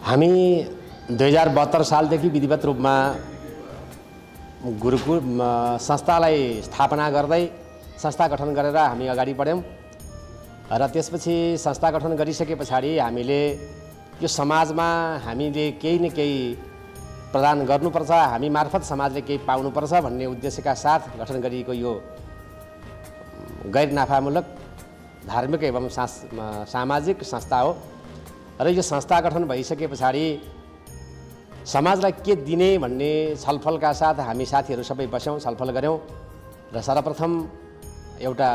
हामी 2072 सालदेखि विधिवत रूपमा गुरुकुल संस्थालाई स्थापना गर्दै संस्था गठन गरेर हामी अगाडि बढ्यौँ र त्यसपछि संस्था गठन गरिसके पछाडि हामीले यो समाजमा हामीले केही न केही प्रदान गर्नुपर्छ, हामी मार्फत समाजले केही पाउनुपर्छ भन्ने उद्देश्यका साथ गठन गरिएको यो गैर नाफामूलक धार्मिक एवं सामाजिक संस्था हो र यो संस्था गठन भइसके पछाडि समाजलाई के दिने भन्ने छलफलका साथ हामी साथीहरू सबै बस्यौँ, छलफल गऱ्यौँ र सर्वप्रथम एउटा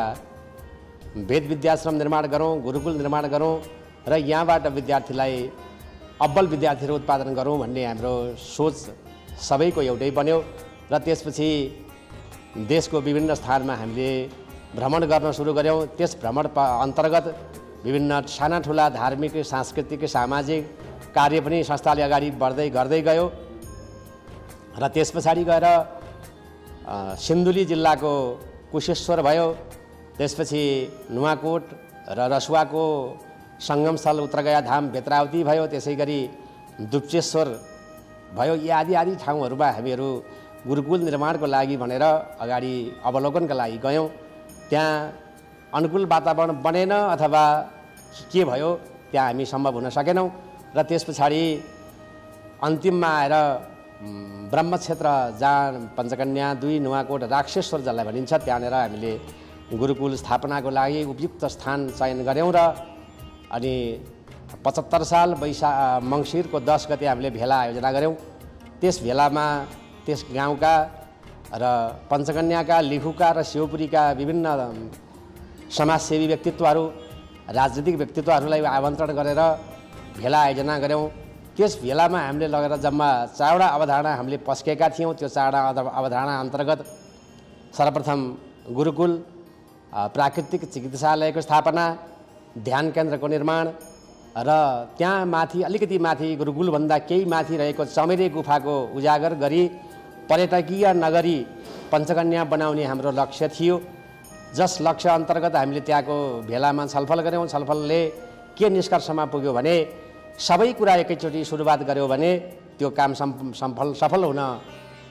वेद विद्याश्रम निर्माण गरौँ, गुरुकुल निर्माण गरौँ र यहाँबाट विद्यार्थीलाई अब्बल विद्यार्थीहरू उत्पादन गरौँ भन्ने हाम्रो सोच सबैको एउटै बन्यो र त्यसपछि देशको विभिन्न स्थानमा हामीले भ्रमण गर्न सुरु गऱ्यौँ। त्यस भ्रमण अन्तर्गत विभिन्न साना ठुला धार्मिक, सांस्कृतिक, सामाजिक कार्य पनि संस्थाले अगाडि बढ्दै गर्दै गयो र त्यस पछाडि गएर सिन्धुली जिल्लाको कुशेश्वर भयो, त्यसपछि नुवाकोट र रसुवाको सङ्गमस्थल उत्तरगया धाम बेत्रावती भयो, त्यसै गरी दुप्चेश्वर भयो। यी आदि आदि ठाउँहरूमा हामीहरू गुरुकुल निर्माणको लागि भनेर अगाडि अवलोकनका लागि गयौँ। त्यहाँ अनुकूल वातावरण बनेन अथवा के भयो, त्यहाँ हामी सम्भव हुन सकेनौँ र त्यस पछाडि अन्तिममा आएर ब्रह्मक्षेत्र जहाँ पञ्चकन्या 2 नुवाकोट राक्षेश्वर जसलाई भनिन्छ त्यहाँनिर हामीले गुरुकुल स्थापनाको लागि उपयुक्त स्थान चयन गऱ्यौँ र अनि 75 साल मङ्सिरको 10 गते हामीले भेला आयोजना गऱ्यौँ। त्यस भेलामा त्यस गाउँका र पञ्चकन्याका, लिखुका र शिवपुरीका विभिन्न समाजसेवी व्यक्तित्वहरू, राजनीतिक व्यक्तित्वहरूलाई आमन्त्रण गरेर भेला आयोजना गऱ्यौँ। त्यस भेलामा हामीले लगेर जम्मा 4वटा अवधारणा हामीले पस्केका थियौँ। त्यो 4वटा अवधारणा अन्तर्गत सर्वप्रथम गुरुकुल, प्राकृतिक चिकित्सालयको स्थापना, ध्यान केन्द्रको निर्माण र त्यहाँ माथि अलिकति माथि गुरुकुलभन्दा केही माथि रहेको चमेरे गुफाको उजागर गरी पर्यटकीय नगरी पञ्चकन्या बनाउने हाम्रो लक्ष्य थियो। जस लक्ष्य अन्तर्गत हामीले त्यहाँको भेलामा छलफल गऱ्यौँ। छलफलले के निष्कर्षमा पुग्यो भने सबै कुरा एकैचोटि सुरुवात गऱ्यो भने त्यो काम सफल हुन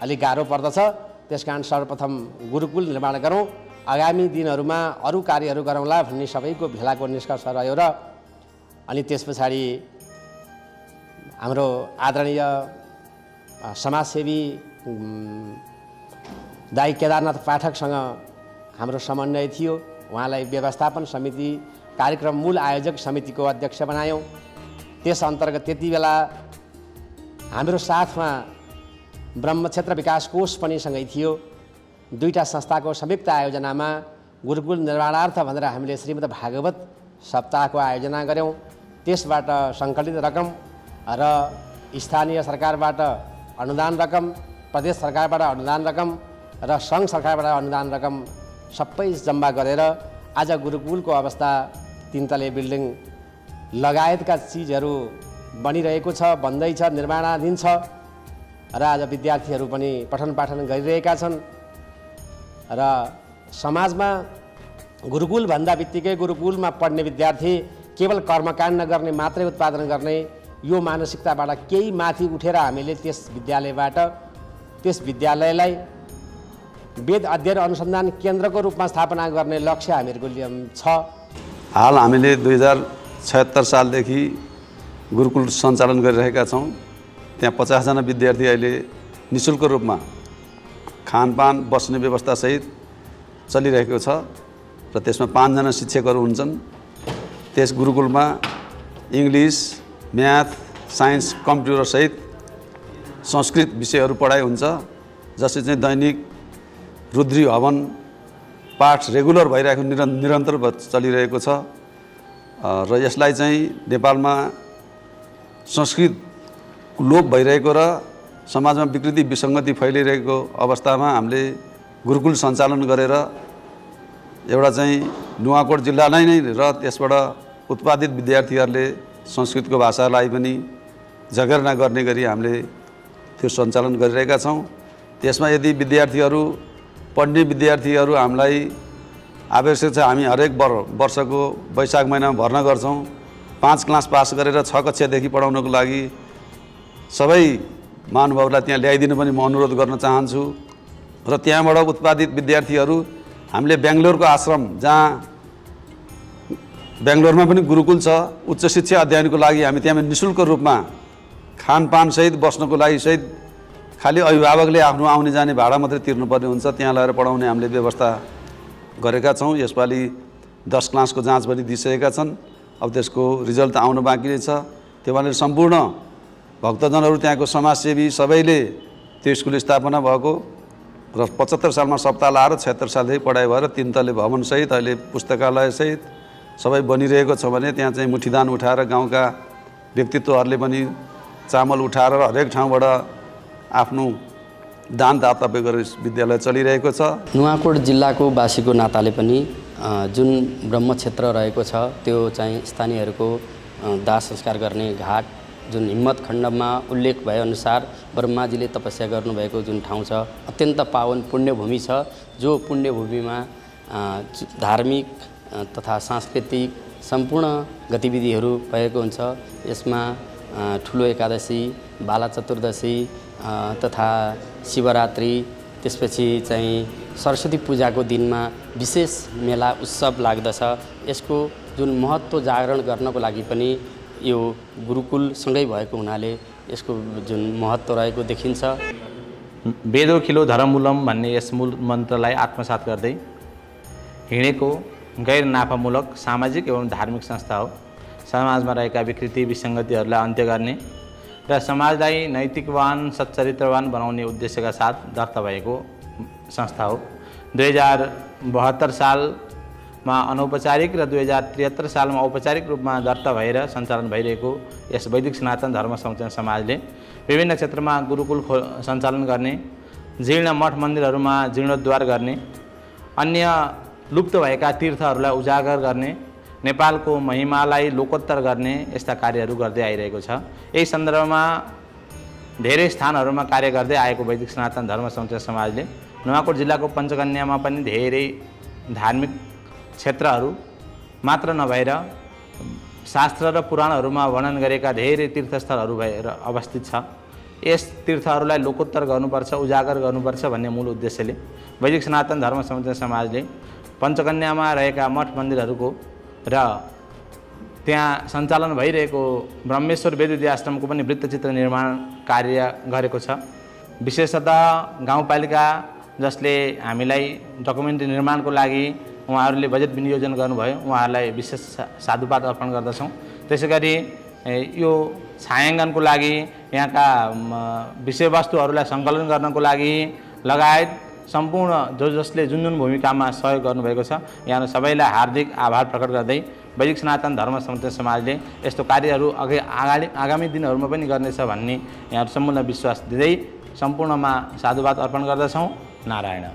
अलिक गाह्रो पर्दछ। त्यसकारण सर्वप्रथम गुरुकुल निर्माण गरौँ, आगामी दिनहरूमा अरू कार्यहरू गरौँला भन्ने सबैको भेलाको निष्कर्ष रह्यो। र अनि त्यस पछाडि हाम्रो आदरणीय समाजसेवी दाइ केदारनाथ पाठकसँग हाम्रो समन्वय थियो। उहाँलाई व्यवस्थापन समिति कार्यक्रम मूल आयोजक समितिको अध्यक्ष बनायौँ। त्यस अन्तर्गत त्यति बेला हाम्रो साथमा ब्रह्मक्षेत्र विकास कोष पनि सँगै थियो। 2टा संस्थाको संयुक्त आयोजनामा गुरुकुल निर्माणार्थ भनेर हामीले श्रीमद् भागवत सप्ताहको आयोजना गऱ्यौँ। त्यसबाट सङ्कलित रकम र स्थानीय सरकारबाट अनुदान रकम, प्रदेश सरकारबाट अनुदान रकम र सङ्घ सरकारबाट अनुदान रकम सबै जम्मा गरेर आज गुरुकुलको अवस्था 3 तले बिल्डिङ लगायतका चिजहरू बनिरहेको छ, बन्दैछ, निर्माणाधीन छ र आज विद्यार्थीहरू पनि पठन पाठन गरिरहेका छन्। र समाजमा गुरुकुल भन्दा बित्तिकै गुरुकुलमा पढ्ने विद्यार्थी केवल कर्मकाण्ड नगर्ने मात्रै उत्पादन गर्ने यो मानसिकताबाट केही माथि उठेर हामीले त्यस विद्यालयलाई वेद अध्ययन अनुसन्धान केन्द्रको रूपमा स्थापना गर्ने लक्ष्य हामीहरूको छ। हाल हामीले 2076 सालदेखि गुरुकुल सञ्चालन गरिरहेका छौँ। त्यहाँ 50 जना विद्यार्थी अहिले निःशुल्क रूपमा खानपान बस्ने व्यवस्थासहित चलिरहेको छ र त्यसमा 5 जना शिक्षकहरू हुन्छन्। त्यस गुरुकुलमा इङ्ग्लिस, म्याथ, साइन्स, कम्प्युटर सहित संस्कृत विषयहरू पढाइ हुन्छ, जसले चाहिँ दैनिक रुद्री हवन पाठ रेगुलर भइरहेको निरन्तर चलिरहेको छ। र यसलाई चाहिँ नेपालमा संस्कृत लोप भइरहेको र समाजमा विकृति विसङ्गति फैलिरहेको अवस्थामा हामीले गुरुकुल सञ्चालन गरेर एउटा चाहिँ नुवाकोट जिल्लालाई नै र त्यसबाट उत्पादित विद्यार्थीहरूले संस्कृतको भाषालाई पनि जगेर्ना गर्ने गरी हामीले त्यो सञ्चालन गरिरहेका छौँ। त्यसमा यदि विद्यार्थीहरू पढ्ने विद्यार्थीहरू हामीलाई आवश्यक छ, हामी हरेक वर्षको वैशाख महिनामा भर्ना गर्छौँ। 5 क्लास पास गरेर 6 कक्षादेखि पढाउनको लागि सबै महानुभावलाई त्यहाँ ल्याइदिनु पनि म अनुरोध गर्न चाहन्छु। र त्यहाँबाट उत्पादित विद्यार्थीहरू हामीले बेङ्गलोरको आश्रम, जहाँ बेङ्गलोरमा पनि गुरुकुल छ, उच्च शिक्षा अध्ययनको लागि हामी त्यहाँ निःशुल्क रूपमा खानपानसहित बस्नको लागि सहित खालि अभिभावकले आफ्नो आउने जाने भाडा मात्रै तिर्नुपर्ने हुन्छ, त्यहाँ लगाएर पढाउने हामीले व्यवस्था गरेका छौँ। यसपालि 10 क्लासको जाँच पनि दिइसकेका छन्। अब त्यसको रिजल्ट आउनु बाँकी नै छ। त्यो भनेर सम्पूर्ण भक्तजनहरू, त्यहाँको समाजसेवी सबैले त्यो स्कुल स्थापना भएको र 75 सालमा सप्ताह लाएर 76 सालदेखि पढाइ भएर 3 तले भवनसहित अहिले पुस्तकालयसहित सबै बनिरहेको छ भने त्यहाँ चाहिँ मुठीदान उठाएर गाउँका व्यक्तित्वहरूले पनि चामल उठाएर हरेक ठाउँबाट आफ्नो दान दातव्य गरेर विद्यालय चलिरहेको छ। नुवाकोट जिल्लाको वासीको नाताले पनि जुन ब्रह्मक्षेत्र रहेको छ त्यो चाहिँ स्थानीयहरूको दाह संस्कार गर्ने घाट, जुन हिम्मत खण्डमा उल्लेख भएअनुसार ब्रह्माजीले तपस्या गर्नुभएको जुन ठाउँ छ, अत्यन्त पावन पुण्यभूमि छ। जो पुण्यभूमिमा धार्मिक तथा सांस्कृतिक सम्पूर्ण गतिविधिहरू भएको हुन्छ। यसमा ठुलो एकादशी, बाला चतुर्दशी तथा शिवरात्रि, त्यसपछि चाहिँ सरस्वती पूजाको दिनमा विशेष मेला उत्सव लाग्दछ। यसको जुन महत्त्व जागरण गर्नको लागि पनि यो गुरुकुल सँगै भएको हुनाले यसको जुन महत्त्व रहेको देखिन्छ। वेदो खिलो धर्ममूलम भन्ने यस मूल मन्त्रलाई आत्मसात गर्दै हिँडेको गैर नाफामूलक सामाजिक एवं धार्मिक संस्था हो। समाजमा रहेका विकृति विसङ्गतिहरूलाई अन्त्य गर्ने र समाजलाई नैतिकवान सच्चरित्रवान बनाउने उद्देश्यका साथ दर्ता भएको संस्था हो। 2072 सालमा अनौपचारिक र 2073 सालमा औपचारिक रूपमा दर्ता भएर सञ्चालन भइरहेको यस वैदिक सनातन धर्म संरक्षण समाजले विभिन्न क्षेत्रमा गुरुकुल सञ्चालन गर्ने, जीर्ण मठ मन्दिरहरूमा जीर्णोद्धार गर्ने, अन्य लुप्त भएका तीर्थहरूलाई उजागर गर्ने, नेपालको महिमालाई लोकोत्तर गर्ने यस्ता कार्यहरू गर्दै आइरहेको छ। यही सन्दर्भमा धेरै स्थानहरूमा कार्य गर्दै आएको वैदिक सनातन धर्म संरक्षण समाजले नुवाकोट जिल्लाको पञ्चकन्यामा पनि धेरै धार्मिक क्षेत्रहरू मात्र नभएर शास्त्र र पुराणहरूमा वर्णन गरेका धेरै तीर्थस्थलहरू भएर अवस्थित छ। यस तीर्थहरूलाई लोकोत्तर गर्नुपर्छ, उजागर गर्नुपर्छ भन्ने मूल उद्देश्यले वैदिक सनातन धर्म संरक्षण समाजले पञ्चकन्यामा रहेका मठ मन्दिरहरूको र त्यहाँ सञ्चालन भइरहेको ब्रह्मेश्वर वेदविद्या आश्रमको पनि वृत्तचित्र निर्माण कार्य गरेको छ। विशेषतः गाउँपालिका जसले हामीलाई डकुमेन्ट्री निर्माणको लागि उहाँहरूले बजेट विनियोजन गर्नुभयो, उहाँहरूलाई विशेष साधुवाद अर्पण गर्दछौँ। त्यसै गरी यो छायाङ्कनको लागि यहाँका विषयवस्तुहरूलाई सङ्कलन गर्नको लागि लगायत सम्पूर्ण जसले जुन भूमिकामा सहयोग गर्नुभएको छ, यहाँ सबैलाई हार्दिक आभार प्रकट गर्दै वैदिक सनातन धर्म संरक्षण समाजले यस्तो कार्यहरू आगामी दिनहरूमा पनि गर्नेछ भन्ने यहाँ सम्पूर्ण विश्वास दिँदै सम्पूर्णमा साधुवाद अर्पण गर्दछौँ। नारायण।